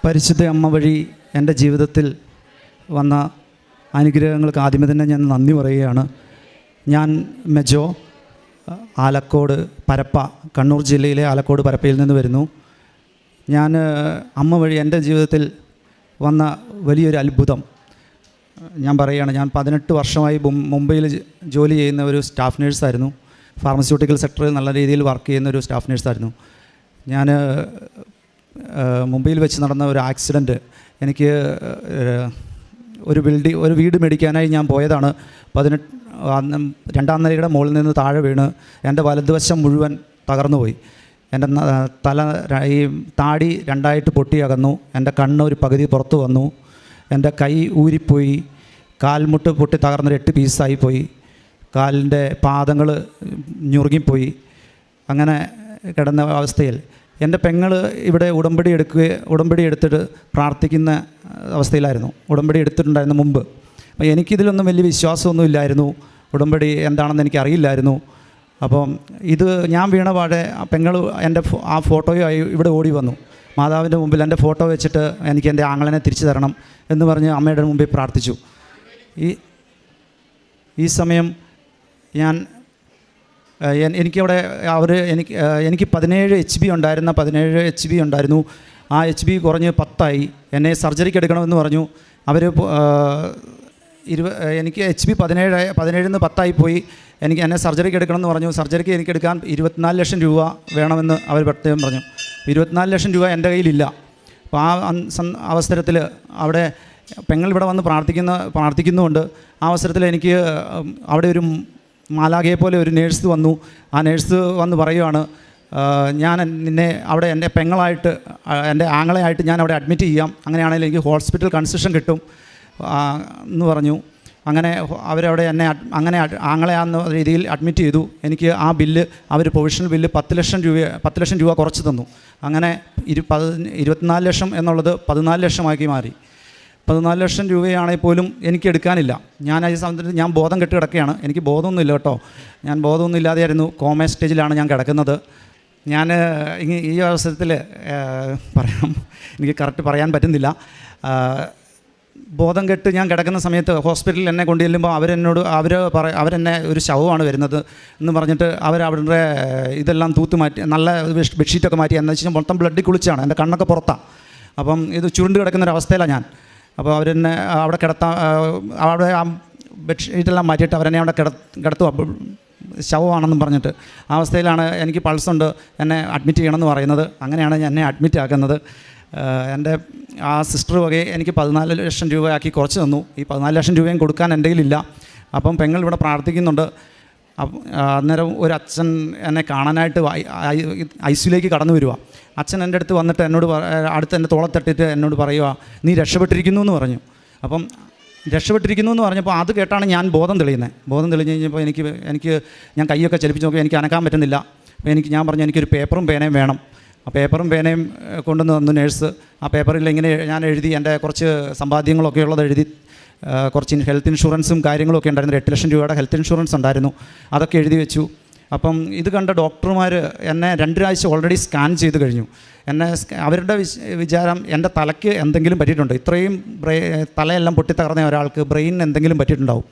പരിശുദ്ധ അമ്മ വഴി എൻ്റെ ജീവിതത്തിൽ വന്ന അനുഗ്രഹങ്ങൾക്ക് ആദ്യമേ തന്നെ ഞാൻ നന്ദി പറയുകയാണ്. ഞാൻ മെജോ, ആലക്കോട് പരപ്പ, കണ്ണൂർ ജില്ലയിലെ ആലക്കോട് പരപ്പയിൽ നിന്ന് വരുന്നു. ഞാൻ അമ്മ വഴി എൻ്റെ ജീവിതത്തിൽ വന്ന വലിയൊരു അത്ഭുതം ഞാൻ പറയുകയാണ്. ഞാൻ 18 വർഷമായി മുംബൈയിൽ ജോലി ചെയ്യുന്ന ഒരു സ്റ്റാഫ് നേഴ്സായിരുന്നു. ഫാർമസ്യൂട്ടിക്കൽ സെക്ടറിൽ നല്ല രീതിയിൽ വർക്ക് ചെയ്യുന്ന ഒരു സ്റ്റാഫ് നേഴ്സായിരുന്നു. ഞാൻ മുംബൈയിൽ വെച്ച് നടന്ന ഒരു ആക്സിഡൻറ്റ്, എനിക്ക് ഒരു വീട് മേടിക്കാനായി ഞാൻ പോയതാണ്. 2ാം നിലയുടെ മുകളിൽ നിന്ന് താഴെ വീണ് എൻ്റെ വലതുവശം മുഴുവൻ തകർന്നുപോയി. എൻ്റെ ഈ താടി 2ആയിട്ട് പൊട്ടി അകന്നു. എൻ്റെ കണ്ണ് ഒരു പകുതി പുറത്തു വന്നു. എൻ്റെ കൈ ഊരിപ്പോയി. കാൽമുട്ട് പൊട്ടി തകർന്നൊരു 8 പീസായിപ്പോയി. കാലിൻ്റെ പാദങ്ങൾ ഞുറുങ്ങിപ്പോയി. അങ്ങനെ കിടന്ന അവസ്ഥയിൽ എൻ്റെ പെങ്ങൾ ഇവിടെ ഉടമ്പടി എടുത്തിട്ട് പ്രാർത്ഥിക്കുന്ന അവസ്ഥയിലായിരുന്നു. ഉടമ്പടി എടുത്തിട്ടുണ്ടായിരുന്നു മുമ്പ്. അപ്പോൾ എനിക്കിതിലൊന്നും വലിയ വിശ്വാസമൊന്നും ഇല്ലായിരുന്നു. ഉടമ്പടി എന്താണെന്ന് എനിക്കറിയില്ലായിരുന്നു. അപ്പം ഇത് ഞാൻ വീണ പാടെ പെങ്ങൾ എൻ്റെ ആ ഫോട്ടോയുമായി ഇവിടെ ഓടി വന്നു. മാതാവിൻ്റെ മുമ്പിൽ എൻ്റെ ഫോട്ടോ വെച്ചിട്ട് എനിക്ക് എൻ്റെ ആങ്ങളനെ തിരിച്ചു തരണം എന്ന് പറഞ്ഞ് അമ്മയുടെ മുമ്പിൽ പ്രാർത്ഥിച്ചു. ഈ സമയം എനിക്കവിടെ എനിക്ക് 17 HP ഉണ്ടായിരുന്നു. 17 HP ഉണ്ടായിരുന്നു. ആ HP കുറഞ്ഞ് 10 എന്നെ സർജറിക്ക് എടുക്കണമെന്ന് പറഞ്ഞു. അവർ എനിക്ക് HP 17 10 പോയി. എന്നെ സർജറിക്ക് എടുക്കണമെന്ന് പറഞ്ഞു. സർജറിക്ക് എനിക്ക് എടുക്കാൻ 24 ലക്ഷം രൂപ വേണമെന്ന് അവർ പ്രത്യേകം പറഞ്ഞു. 24 ലക്ഷം രൂപ എൻ്റെ കയ്യിലില്ല. അപ്പോൾ ആ അവസരത്തിൽ അവിടെ പെങ്ങൾ ഇവിടെ വന്ന് പ്രാർത്ഥിക്കുന്നുണ്ട്. ആ അവസരത്തിൽ എനിക്ക് അവിടെ ഒരു മാലാഖയെ പോലെ ഒരു നേഴ്സ് വന്നു. ആ നേഴ്സ് വന്ന് പറയുവാണ്, ഞാൻ നിന്നെ അവിടെ എൻ്റെ പെങ്ങളായിട്ട്, എൻ്റെ ആങ്ങളെയായിട്ട് ഞാൻ അവിടെ അഡ്മിറ്റ് ചെയ്യാം, അങ്ങനെയാണെങ്കിൽ എനിക്ക് ഹോസ്പിറ്റൽ കൺസെഷൻ കിട്ടും എന്ന് പറഞ്ഞു. അങ്ങനെ അവരവിടെ എന്നെ ആങ്ങളെയാന്ന രീതിയിൽ അഡ്മിറ്റ് ചെയ്തു. എനിക്ക് ആ ബില്ല് അവർ പ്രൊവിഷണൽ ബില്ല് 10 ലക്ഷം രൂപ കുറച്ച് തന്നു. അങ്ങനെ 24 ലക്ഷം എന്നുള്ളത് 14 ലക്ഷമാക്കി മാറി. 14 ലക്ഷം രൂപയാണെങ്കിൽ പോലും എനിക്ക് എടുക്കാനില്ല. ഞാൻ ഈ സമയത്ത് ഞാൻ ബോധം കെട്ട് കിടക്കുകയാണ്. എനിക്ക് ബോധമൊന്നുമില്ല കേട്ടോ. ഞാൻ ബോധമൊന്നും ഇല്ലാതെയായിരുന്നു. കോമ സ്റ്റേജിലാണ് ഞാൻ കിടക്കുന്നത്. ഞാൻ ഈ അവസരത്തിൽ എനിക്ക് കറക്റ്റ് പറയാൻ പറ്റുന്നില്ല. ബോധം കെട്ട് ഞാൻ കിടക്കുന്ന സമയത്ത് ഹോസ്പിറ്റലിൽ എന്നെ കൊണ്ടു ചെല്ലുമ്പോൾ അവരെന്നെ ഒരു ശവമാണ് വരുന്നത് എന്ന് പറഞ്ഞിട്ട് അവരുടെ ഇതെല്ലാം തൂത്ത് മാറ്റി, നല്ല ബെഡ്ഷീറ്റൊക്കെ മാറ്റി, എന്ന് വെച്ചാൽ മൊത്തം ബ്ലഡിൽ കുളിച്ചാണ്. എൻ്റെ കണ്ണൊക്കെ പുറത്താണ്. അപ്പം ഇത് ചുരുണ്ട് കിടക്കുന്നൊരവസ്ഥയിലാണ് ഞാൻ. അപ്പോൾ അവരെന്നെ അവിടെ അവിടെ ആ ബെഡ്ഷീറ്റെല്ലാം മാറ്റിയിട്ട് അവരെന്നെ അവിടെ കിടത്തുക, ശവമാണെന്നും പറഞ്ഞിട്ട്. ആ അവസ്ഥയിലാണ് എനിക്ക് പൾസുണ്ട്, എന്നെ അഡ്മിറ്റ് ചെയ്യണമെന്ന് പറയുന്നത്. അങ്ങനെയാണ് എന്നെ അഡ്മിറ്റ് ആക്കുന്നത്. എൻ്റെ ആ സിസ്റ്റർ വകയെ എനിക്ക് 14 ലക്ഷം രൂപയാക്കി കുറച്ച് തന്നു. ഈ 14 ലക്ഷം രൂപയും കൊടുക്കാൻ എൻ്റെ കയ്യിലില്ല. അപ്പം പെങ്ങൾ ഇവിടെ പ്രാർത്ഥിക്കുന്നുണ്ട്. അന്നേരം ഒരു അച്ഛൻ എന്നെ കാണാനായിട്ട് ICUലേക്ക് കടന്നു വരിക. അച്ഛൻ എൻ്റെ അടുത്ത് വന്നിട്ട് എന്നോട് അടുത്ത് എൻ്റെ തോളത്തട്ടിട്ട് എന്നോട് പറയുക, നീ രക്ഷപ്പെട്ടിരിക്കുന്നു എന്ന് പറഞ്ഞു. അപ്പം രക്ഷപ്പെട്ടിരിക്കുന്നു എന്ന് പറഞ്ഞപ്പോൾ അത് കേട്ടാണ് ഞാൻ ബോധം തെളിഞ്ഞ് കഴിഞ്ഞപ്പോൾ എനിക്ക് ഞാൻ കൈയൊക്കെ ചലിപ്പിച്ച് നോക്കി, എനിക്ക് അനക്കാൻ പറ്റുന്നില്ല. അപ്പോൾ ഞാൻ പറഞ്ഞു, എനിക്കൊരു പേപ്പറും പേനയും വേണം. ആ പേപ്പറും പേനയും കൊണ്ടുവന്ന് തന്നു നേഴ്സ്. ആ പേപ്പറിൽ ഇങ്ങനെ ഞാൻ എഴുതി, എൻ്റെ കുറച്ച് സമ്പാദ്യങ്ങളൊക്കെ ഉള്ളത് എഴുതി, കുറച്ച് ഹെൽത്ത് ഇൻഷുറൻസും കാര്യങ്ങളൊക്കെ ഉണ്ടായിരുന്നു. 8 ലക്ഷം രൂപയുടെ ഹെൽത്ത് ഇൻഷുറൻസ് ഉണ്ടായിരുന്നു. അതൊക്കെ എഴുതി വെച്ചു. അപ്പം ഇത് കണ്ട ഡോക്ടർമാർ എന്നെ 2 ആഴ്ച ഓൾറെഡി സ്കാൻ ചെയ്ത് കഴിഞ്ഞു. അവരുടെ വിചാരം എൻ്റെ തലയ്ക്ക് എന്തെങ്കിലും പറ്റിയിട്ടുണ്ട്. ഇത്രയും തലയെല്ലാം പൊട്ടിത്തകർന്ന ഒരാൾക്ക് ബ്രെയിൻ എന്തെങ്കിലും പറ്റിയിട്ടുണ്ടാവും.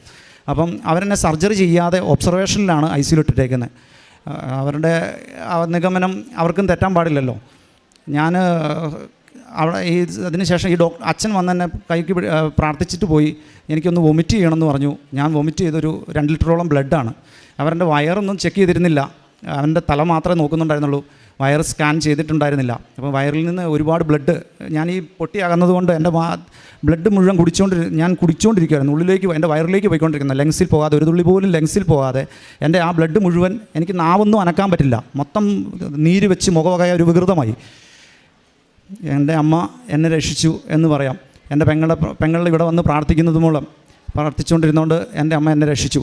അപ്പം അവരെന്നെ സർജറി ചെയ്യാതെ ഒബ്സർവേഷനിലാണ് ICUലിട്ടിട്ടേക്കുന്നത്. അവരുടെ നിഗമനം അവർക്കും തെറ്റാൻ പാടില്ലല്ലോ. ഞാൻ അവിടെ അതിനുശേഷം അച്ഛൻ വന്ന് എന്നെ കൈക്ക് പ്രാർത്ഥിച്ചിട്ട് പോയി. എനിക്കൊന്ന് വൊമിറ്റ് ചെയ്യണമെന്ന് പറഞ്ഞു. ഞാൻ വൊമിറ്റ് ചെയ്തൊരു 2 ലിറ്ററോളം ബ്ലഡാണ്. അവരുടെ വയറൊന്നും ചെക്ക് ചെയ്തിരുന്നില്ല. അവൻ്റെ തല മാത്രമേ നോക്കുന്നുണ്ടായിരുന്നുള്ളൂ. Wire scan ചെയ്തിട്ടുണ്ടായിരുന്നില്ല. അപ്പോൾ വയറിൽ നിന്ന് ഒരുപാട് ബ്ലഡ്, ഞാൻ ഈ പൊട്ടിയാകുന്നതുകൊണ്ട് എൻ്റെ ബ്ലഡ് മുഴുവൻ ഞാൻ കുടിച്ചുകൊണ്ടിരിക്കുകയായിരുന്നു. എൻ്റെ വയറിലേക്ക് പോയിക്കൊണ്ടിരിക്കുന്നത്, ലങ്സിൽ പോകാതെ, ഒരു തുള്ളി പോലും ലങ്സിൽ പോകാതെ എൻ്റെ ആ ബ്ലഡ് മുഴുവൻ, എനിക്ക് നാവൊന്നും അനക്കാൻ പറ്റില്ല. മൊത്തം നീര് വെച്ച് മുഖമൊക്കെ ഒരു വികൃതമായി. എൻ്റെ അമ്മ എന്നെ രക്ഷിച്ചു എന്ന് പറയാം. എൻ്റെ പെങ്ങൾ ഇവിടെ വന്ന് പ്രാർത്ഥിച്ചുകൊണ്ടിരുന്നതുകൊണ്ട് എൻ്റെ അമ്മ എന്നെ രക്ഷിച്ചു.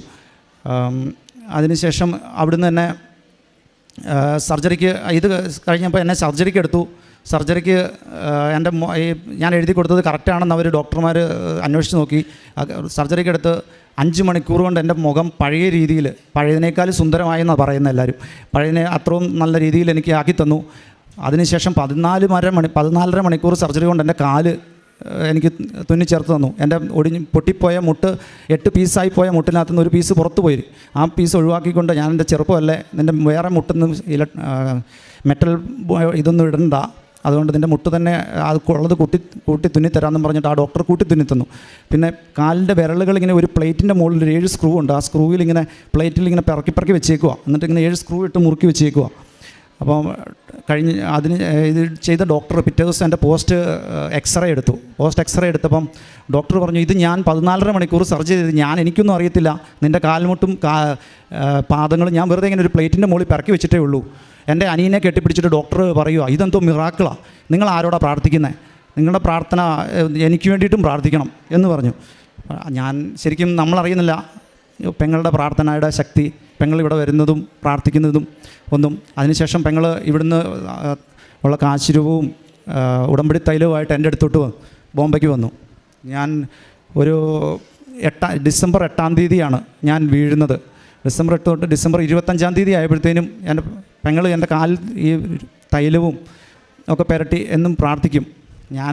അതിനുശേഷം അവിടുന്ന് തന്നെ സർജറിക്ക് ഇത് കഴിഞ്ഞപ്പോൾ എന്നെ സർജറിക്ക് എടുത്തു. സർജറിക്ക് എൻ്റെ ഞാൻ എഴുതി കൊടുത്തത് കറക്റ്റാണെന്ന് അവർ ഡോക്ടർമാർ അന്വേഷിച്ച് നോക്കി. സർജറിക്ക് എടുത്ത് 5 മണിക്കൂർ കൊണ്ട് എൻ്റെ മുഖം പഴയ രീതിയിൽ, പഴയതിനേക്കാൾ സുന്ദരമായെന്നാണ് പറയുന്നത് എല്ലാവരും. പഴയതിനെ അത്രയും നല്ല രീതിയിൽ എനിക്ക് ആക്കി തന്നു. അതിനുശേഷം 14.5 മണിക്കൂർ സർജറി കൊണ്ട് എൻ്റെ കാല് എനിക്ക് തുന്നിച്ചേർത്ത് തന്നു. എൻ്റെ പൊട്ടിപ്പോയ മുട്ട് 8 പീസായി പോയ മുട്ടിനകത്തുനിന്ന് ഒരു പീസ് പുറത്ത് പോയി. ആ പീസ് ഒഴിവാക്കിക്കൊണ്ട് ഞാൻ എൻ്റെ ചെറുപ്പമല്ലേ, നിൻ്റെ വേറെ മുട്ടൊന്നും മെറ്റൽ ഇതൊന്നും ഇടണ്ട, അതുകൊണ്ട് നിൻ്റെ മുട്ട് തന്നെ അത് ഉള്ളത് കൂട്ടി തുന്നിത്തരാമെന്ന് പറഞ്ഞിട്ട് ആ ഡോക്ടർ കൂട്ടി തുന്നിത്തന്നു. പിന്നെ കാലിൻ്റെ വിരലുകൾ ഇങ്ങനെ ഒരു പ്ലേറ്റിൻ്റെ മുകളിൽ 7 സ്ക്രൂ ഉണ്ട്. ആ സ്ക്രൂവിൽ ഇങ്ങനെ പ്ലേറ്റിൽ ഇങ്ങനെ പിറക്കി വെച്ചേക്കുക. എന്നിട്ട് ഇങ്ങനെ 7 സ്ക്രൂ ഇട്ട് മുറുക്കി വെച്ചേക്കുക. അപ്പം അതിന് ഇത് ചെയ്ത ഡോക്ടർ പിറ്റേ ദിവസം എൻ്റെ പോസ്റ്റ് എക്സ്റേ എടുത്തപ്പം ഡോക്ടർ പറഞ്ഞു, ഇത് ഞാൻ 14.5 മണിക്കൂർ സർജറി ചെയ്ത് എനിക്കൊന്നും അറിയത്തില്ല, നിൻ്റെ കാൽമുട്ടും പാദങ്ങളും ഞാൻ വെറുതെ ഇങ്ങനെ ഒരു പ്ലേറ്റിൻ്റെ മുകളിൽ പിറക്കി വെച്ചിട്ടേ ഉള്ളൂ. എൻ്റെ അനിയനെ കെട്ടിപ്പിടിച്ചിട്ട് ഡോക്ടർ പറയുക, ഇതെന്തോ മിറാക്കിളാണ്, നിങ്ങൾ ആരോടാ പ്രാർത്ഥിക്കുന്നത്, നിങ്ങളുടെ പ്രാർത്ഥന എനിക്ക് വേണ്ടിയിട്ടും പ്രാർത്ഥിക്കണം എന്ന് പറഞ്ഞു. ഞാൻ ശരിക്കും നമ്മളറിയുന്നില്ല പെങ്ങളുടെ പ്രാർത്ഥനയുടെ ശക്തി, പെങ്ങൾ ഇവിടെ വരുന്നതും പ്രാർത്ഥിക്കുന്നതും ഒന്നും. അതിനുശേഷം പെങ്ങൾ ഇവിടുന്ന് ഉള്ള കാശുരൂപവും ഉടമ്പടി തൈലവുമായിട്ട് എൻ്റെ അടുത്തോട്ട് ബോംബെക്ക് വന്നു. ഞാൻ ഒരു ഡിസംബർ 8-ാം തീയതിയാണ് ഞാൻ വീഴുന്നത്. ഡിസംബർ 8 തൊട്ട് ഡിസംബർ 25-ാം തീയതി ആയപ്പോഴത്തേനും എൻ്റെ പെങ്ങൾ എൻ്റെ കാലിൽ ഈ തൈലവും ഒക്കെ പുരട്ടി എന്നും പ്രാർത്ഥിക്കും.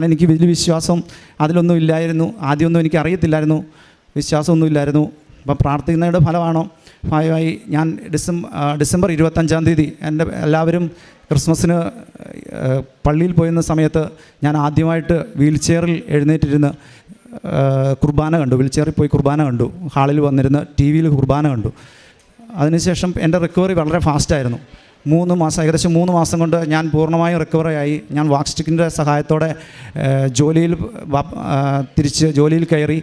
എനിക്ക് വലിയ വിശ്വാസം അതിലൊന്നും ഇല്ലായിരുന്നു. ആദ്യമൊന്നും എനിക്ക് അറിയത്തില്ലായിരുന്നു, വിശ്വാസമൊന്നും ഇല്ലായിരുന്നു. അപ്പം പ്രാർത്ഥിക്കുന്നതിൻ്റെ ഫലമാണോ ഭാഗമായി ഞാൻ ഡിസംബർ 25-ാം തീയതി എല്ലാവരും ക്രിസ്മസിന് പള്ളിയിൽ പോയിരുന്ന സമയത്ത് ഞാൻ ആദ്യമായിട്ട് വീൽ ചെയറിൽ എഴുന്നേറ്റിരുന്ന് കുർബാന കണ്ടു. വീൽ ചെയറിൽ പോയി കുർബാന കണ്ടു. ഹാളിൽ വന്നിരുന്ന് ടി വിയിൽ കുർബാന കണ്ടു. അതിനുശേഷം എൻ്റെ റിക്കവറി വളരെ ഫാസ്റ്റായിരുന്നു. ഏകദേശം 3 മാസം കൊണ്ട് ഞാൻ പൂർണ്ണമായും റിക്കവറി ആയി. ഞാൻ വാക്ക് സ്റ്റിക്കിൻ്റെ സഹായത്തോടെ തിരിച്ച് ജോലിയിൽ കയറി.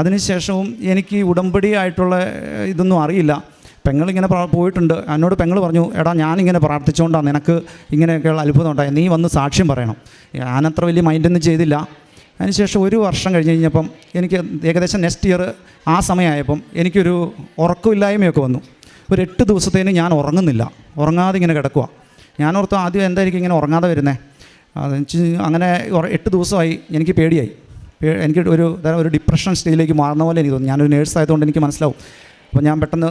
അതിനുശേഷവും എനിക്ക് ഉടമ്പടി ആയിട്ടുള്ള ഇതൊന്നും അറിയില്ല. പെങ്ങളിങ്ങനെ പോയിട്ടുണ്ട്. എന്നോട് പെങ്ങൾ പറഞ്ഞു, എടാ ഞാനിങ്ങനെ പ്രാർത്ഥിച്ചുകൊണ്ടാണ് നിനക്ക് ഇങ്ങനെയൊക്കെയുള്ള അത്ഭുതം ഉണ്ടായി, നീ വന്ന് സാക്ഷ്യം പറയണം. ഞാനത്ര വലിയ മൈൻഡൊന്നും ചെയ്തില്ല. അതിനുശേഷം 1 വർഷം കഴിഞ്ഞപ്പം എനിക്ക് ഏകദേശം നെക്സ്റ്റ് ഇയർ ആ സമയമായപ്പം എനിക്കൊരു ഉറക്കമില്ലായ്മയൊക്കെ വന്നു. ഒരു 8 ദിവസത്തേന് ഞാൻ ഉറങ്ങാതെ ഇങ്ങനെ കിടക്കുക. ഞാനോർത്ത് ആദ്യം എന്തായിരിക്കും ഇങ്ങനെ ഉറങ്ങാതെ വരുന്നത്. അങ്ങനെ 8 ദിവസമായി എനിക്ക് പേടിയായി. എനിക്ക് ഒരു ഡിപ്രഷൻ സ്റ്റേജിലേക്ക് മാറുന്ന പോലെ എനിക്ക് തോന്നി. ഞാനൊരു നേഴ്സായതുകൊണ്ട് എനിക്ക് മനസ്സിലാവും. അപ്പോൾ ഞാൻ പെട്ടെന്ന്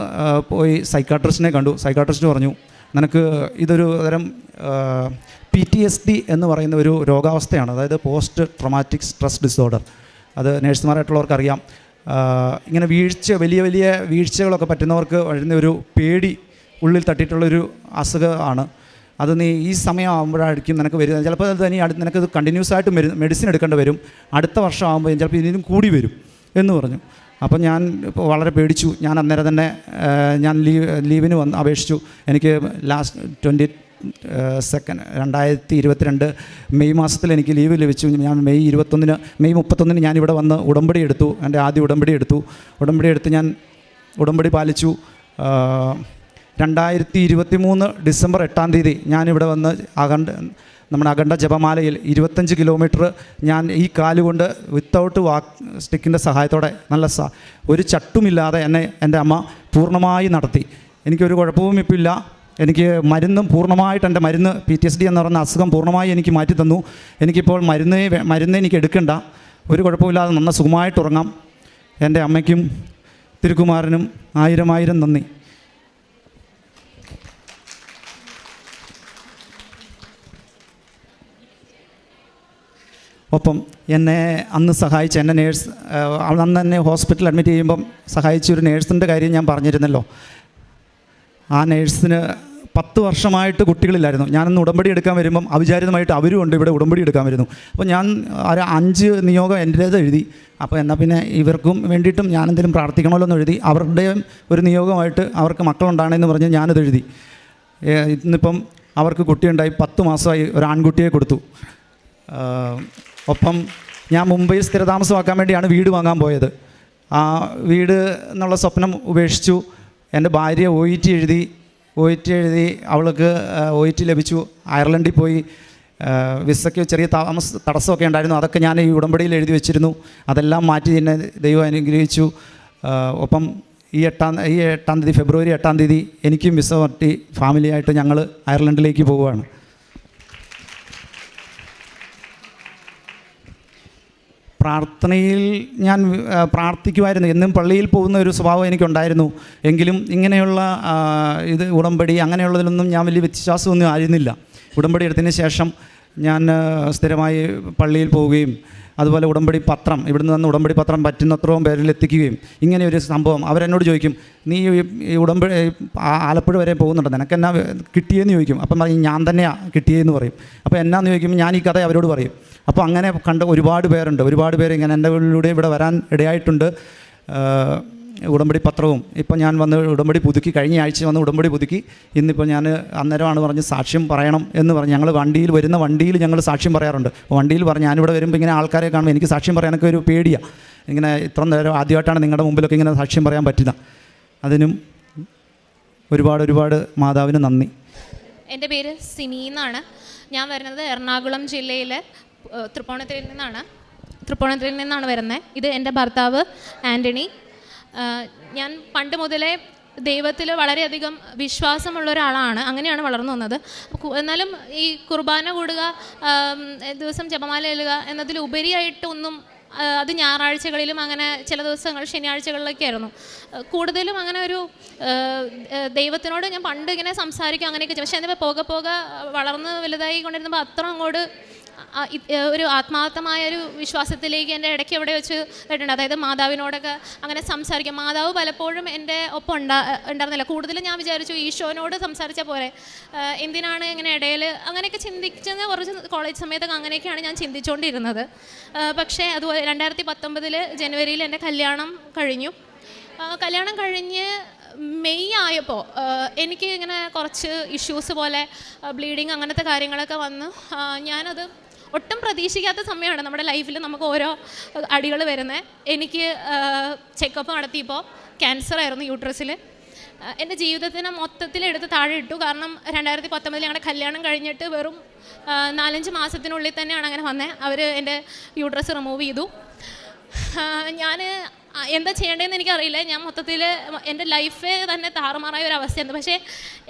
പോയി സൈക്കാട്രിസ്റ്റിനെ കണ്ടു. സൈക്കാട്രിസ്റ്റ് പറഞ്ഞു, നിനക്ക് ഇതൊരു തരം PTSD എന്ന് പറയുന്ന ഒരു രോഗാവസ്ഥയാണ്, അതായത് പോസ്റ്റ് ട്രോമാറ്റിക് സ്ട്രെസ് ഡിസോർഡർ. അത് നേഴ്സുമാരായിട്ടുള്ളവർക്കറിയാം. ഇങ്ങനെ വലിയ വീഴ്ചകളൊക്കെ പറ്റുന്നവർക്ക് വരുന്ന ഒരു പേടി ഉള്ളിൽ തട്ടിയിട്ടുള്ളൊരു അസുഖമാണ്. അത് നീ ഈ സമയമാകുമ്പോഴായിരിക്കും നിനക്ക് വരുന്നത്. ചിലപ്പോൾ അത് തന്നെ നിനക്കത് കണ്ടിന്യൂസ് ആയിട്ട് മെഡിസിൻ എടുക്കേണ്ടി വരും. അടുത്ത വർഷം ആകുമ്പോൾ ചിലപ്പോൾ ഇതിനും കൂടി വരും എന്ന് പറഞ്ഞു. അപ്പം ഞാൻ ഇപ്പോൾ വളരെ പേടിച്ചു. ഞാൻ അന്നേരം തന്നെ ഞാൻ ലീവിന് അപേക്ഷിച്ചു. എനിക്ക് ലാസ്റ്റ് 2022 മെയ് മാസത്തിൽ എനിക്ക് ലീവ് ലഭിച്ചു. ഞാൻ മെയ് 31 ഞാനിവിടെ വന്ന് ഉടമ്പടി എടുത്തു. എൻ്റെ ആദ്യ ഉടമ്പടി എടുത്ത് ഞാൻ ഉടമ്പടി പാലിച്ചു. 2023 ഡിസംബർ 8-ാം തീയതി ഞാനിവിടെ വന്ന് നമ്മുടെ അഖണ്ഡ ജപമാലയിൽ 25 കിലോമീറ്റർ ഞാൻ ഈ കാലുകൊണ്ട് വിത്തൗട്ട് വാക്ക് സ്റ്റിക്കിൻ്റെ സഹായത്തോടെ ഒരു ചട്ടുമില്ലാതെ എൻ്റെ അമ്മ പൂർണ്ണമായി നടത്തി. എനിക്കൊരു കുഴപ്പവും ഇപ്പം ഇല്ല. എനിക്ക് മരുന്നും പൂർണ്ണമായിട്ട് എൻ്റെ മരുന്ന് PTSD എന്ന് പറയുന്ന അസുഖം പൂർണ്ണമായി എനിക്ക് മാറ്റി തന്നു. എനിക്കിപ്പോൾ മരുന്ന് എനിക്ക് എടുക്കണ്ട, ഒരു കുഴപ്പമില്ലാതെ നന്ന സുഖമായിട്ട് ഉറങ്ങാം. എൻ്റെ അമ്മയ്ക്കും തിരുക്കുമാരനും 1000 നന്ദി. ഒപ്പം എന്നെ അന്ന് സഹായിച്ച എന്നെ അന്ന് എന്നെ ഹോസ്പിറ്റലിൽ അഡ്മിറ്റ് ചെയ്യുമ്പം സഹായിച്ചൊരു നേഴ്സിൻ്റെ കാര്യം ഞാൻ പറഞ്ഞിരുന്നല്ലോ. ആ നേഴ്സിന് 10 വർഷമായിട്ട് കുട്ടികളില്ലായിരുന്നു. ഞാനന്ന് ഉടമ്പടി എടുക്കാൻ വരുമ്പം അവിചാരിതമായിട്ട് അവരും ഉണ്ട് ഇവിടെ ഉടമ്പടി എടുക്കാൻ വരുന്നു. അപ്പോൾ ഞാൻ 5 നിയോഗം എൻ്റേത് എഴുതി. അപ്പോൾ എന്നാൽ പിന്നെ ഇവർക്കും വേണ്ടിയിട്ടും ഞാനെന്തെങ്കിലും പ്രാർത്ഥിക്കണമല്ലോ എന്ന് എഴുതി. അവരുടെയും ഒരു നിയോഗമായിട്ട് അവർക്ക് മക്കളുണ്ടാകണമെന്ന് പറഞ്ഞ് ഞാനത് എഴുതി. ഇന്നിപ്പം അവർക്ക് കുട്ടിയുണ്ടായി. 10 മാസമായി ഒരു ആൺകുട്ടിയെ കൊടുത്തു. ഒപ്പം ഞാൻ മുംബൈ സ്ഥിരതാമസമാക്കാൻ വേണ്ടിയാണ് വീട് വാങ്ങാൻ പോയത്. ആ വീട് എന്നുള്ള സ്വപ്നം ഉപേക്ഷിച്ചു. എൻ്റെ ഭാര്യ OET എഴുതി. അവൾക്ക് OET ലഭിച്ചു. അയർലൻഡിൽ പോയി. വിസയ്ക്ക് ചെറിയ തടസ്സമൊക്കെ ഉണ്ടായിരുന്നു. അതൊക്കെ ഞാൻ ഈ ഉടമ്പടിയിൽ എഴുതി വെച്ചിരുന്നു. അതെല്ലാം മാറ്റി എന്നെ ദൈവം അനുഗ്രഹിച്ചു. ഒപ്പം ഈ 8-ാം തീയതി ഫെബ്രുവരി 8-ാം തീയതി എനിക്കും വിസ പറ്റി ഫാമിലിയായിട്ട് ഞങ്ങൾ അയർലൻഡിലേക്ക് പോവുകയാണ്. പ്രാർത്ഥനയിൽ ഞാൻ പ്രാർത്ഥിക്കുമായിരുന്നു. എന്നും പള്ളിയിൽ പോകുന്ന ഒരു സ്വഭാവം എനിക്കുണ്ടായിരുന്നു. എങ്കിലും ഇങ്ങനെയുള്ള ഉടമ്പടി അങ്ങനെയുള്ളതിലൊന്നും ഞാൻ വലിയ വിശ്വാസമൊന്നും ആയിരുന്നില്ല. ഉടമ്പടി എടുത്തതിന് ശേഷം ഞാൻ സ്ഥിരമായി പള്ളിയിൽ പോവുകയും അതുപോലെ ഉടമ്പടി പത്രം ഇവിടുന്ന് വന്ന് ഉടമ്പടി പത്രം പറ്റുന്നത്രയും പേരിൽ എത്തിക്കുകയും ഇങ്ങനെ ഒരു സംഭവം അവരെന്നോട് ചോദിക്കും, നീ ഈ ഉടമ്പടി ആലപ്പുഴ വരെ പോകുന്നുണ്ട്, നിനക്ക് എന്നാ കിട്ടിയെന്ന് ചോദിക്കും. അപ്പം ഞാൻ തന്നെയാണ് കിട്ടിയെന്ന് പറയും. അപ്പോൾ എന്നാന്ന് ചോദിക്കുമ്പോൾ ഞാൻ ഈ കഥ അവരോട് പറയും. അപ്പോൾ അങ്ങനെ കണ്ട ഒരുപാട് പേരുണ്ട്, ഒരുപാട് പേര് ഇങ്ങനെ എൻ്റെ വീട്ടിലൂടെ ഇവിടെ വരാൻ ഇടയായിട്ടുണ്ട്. ഉടമ്പടി പത്രവും ഇപ്പം ഞാൻ വന്ന് ഉടമ്പടി പുതുക്കി, കഴിഞ്ഞ ആഴ്ച വന്ന് ഉടമ്പടി പുതുക്കി. ഇന്നിപ്പോൾ ഞാൻ അന്നേരമാണ് പറഞ്ഞ് സാക്ഷ്യം പറയണം എന്ന് പറഞ്ഞ് ഞങ്ങൾ വണ്ടിയിൽ ഞങ്ങൾ സാക്ഷ്യം പറയാറുണ്ട്. വണ്ടിയിൽ പറഞ്ഞ് ഞാനിവിടെ വരുമ്പോൾ ഇങ്ങനെ ആൾക്കാരെ കാണുമ്പോൾ എനിക്ക് സാക്ഷ്യം പറയാനൊക്കെ ഒരു പേടിയാണ്. ഇങ്ങനെ ഇത്ര നേരം ആദ്യമായിട്ടാണ് നിങ്ങളുടെ മുമ്പിലൊക്കെ ഇങ്ങനെ സാക്ഷ്യം പറയാൻ പറ്റുക. അതിനും ഒരുപാട് മാതാവിന് നന്ദി. എൻ്റെ പേര് സിനി എന്നാണ്. ഞാൻ വരുന്നത് എറണാകുളം ജില്ലയിലെ തൃപ്പൂണിത്തുറയിൽ നിന്നാണ് വരുന്നത്. ഇത് എൻ്റെ ഭർത്താവ് ആൻ്റണി. ഞാൻ പണ്ട് മുതലേ ദൈവത്തിൽ വളരെയധികം വിശ്വാസമുള്ള ഒരാളാണ്. അങ്ങനെയാണ് വളർന്നു വന്നത്. എന്നാലും ഈ കുർബാന കൂടുക, ദിവസം ജപമാല ചൊല്ലുക എന്നതിലുപരിയായിട്ടൊന്നും അത് ഞായറാഴ്ചകളിലും അങ്ങനെ ചില ദിവസങ്ങൾ ശനിയാഴ്ചകളിലൊക്കെ ആയിരുന്നു കൂടുതലും. അങ്ങനെ ഒരു ദൈവത്തിനോട് ഞാൻ പണ്ട് ഇങ്ങനെ സംസാരിക്കും അങ്ങനെയൊക്കെ. പക്ഷേ അതിപ്പോൾ പോകെ വളർന്ന് വലുതായി കൊണ്ടിരുന്നപ്പോൾ അത്ര അങ്ങോട്ട് ഒരു ആത്മാർത്ഥമായൊരു വിശ്വാസത്തിലേക്ക് എൻ്റെ ഇടയ്ക്ക് എവിടെ വെച്ച് ഇട്ടുണ്ട്. അതായത് മാതാവിനോടൊക്കെ അങ്ങനെ സംസാരിക്കും. മാതാവ് പലപ്പോഴും എൻ്റെ ഒപ്പം ഉണ്ടായിരുന്നില്ല. കൂടുതലും ഞാൻ വിചാരിച്ചു ഈശോനോട് സംസാരിച്ച പോലെ, എന്തിനാണ് ഇങ്ങനെ ഇടയിൽ അങ്ങനെയൊക്കെ ചിന്തിച്ചത്. കുറച്ച് കോളേജ് സമയത്തൊക്കെ അങ്ങനെയൊക്കെയാണ് ഞാൻ ചിന്തിച്ചുകൊണ്ടിരുന്നത്. പക്ഷേ അതുപോലെ 2019 ജനുവരിയിൽ എൻ്റെ കല്യാണം കഴിഞ്ഞു. കല്യാണം കഴിഞ്ഞ് മെയ് ആയപ്പോൾ എനിക്ക് ഇങ്ങനെ കുറച്ച് ഇഷ്യൂസ് പോലെ ബ്ലീഡിങ് അങ്ങനത്തെ കാര്യങ്ങളൊക്കെ വന്ന് ഞാനത് ഒട്ടും പ്രതീക്ഷിക്കാത്ത സമയമാണ് നമ്മുടെ ലൈഫിൽ നമുക്ക് ഓരോ അടികൾ വരുന്നത്. എനിക്ക് ചെക്കപ്പ് നടത്തിയപ്പോൾ ക്യാൻസർ ആയിരുന്നു യൂട്രസിൽ. എൻ്റെ ജീവിതത്തിന് മൊത്തത്തിൽ എടുത്ത് താഴെ ഇട്ടു. കാരണം 2019 ഞങ്ങളുടെ കല്യാണം കഴിഞ്ഞിട്ട് വെറും 4-5 മാസത്തിനുള്ളിൽ തന്നെയാണ് അങ്ങനെ വന്നത്. അവർ എൻ്റെ യൂട്രസ് റിമൂവ് ചെയ്തു. ഞാൻ എന്താ ചെയ്യേണ്ടതെന്ന് എനിക്കറിയില്ല. ഞാൻ മൊത്തത്തിൽ എൻ്റെ ലൈഫേ തന്നെ താറുമാറായ ഒരു അവസ്ഥയാണ്. പക്ഷേ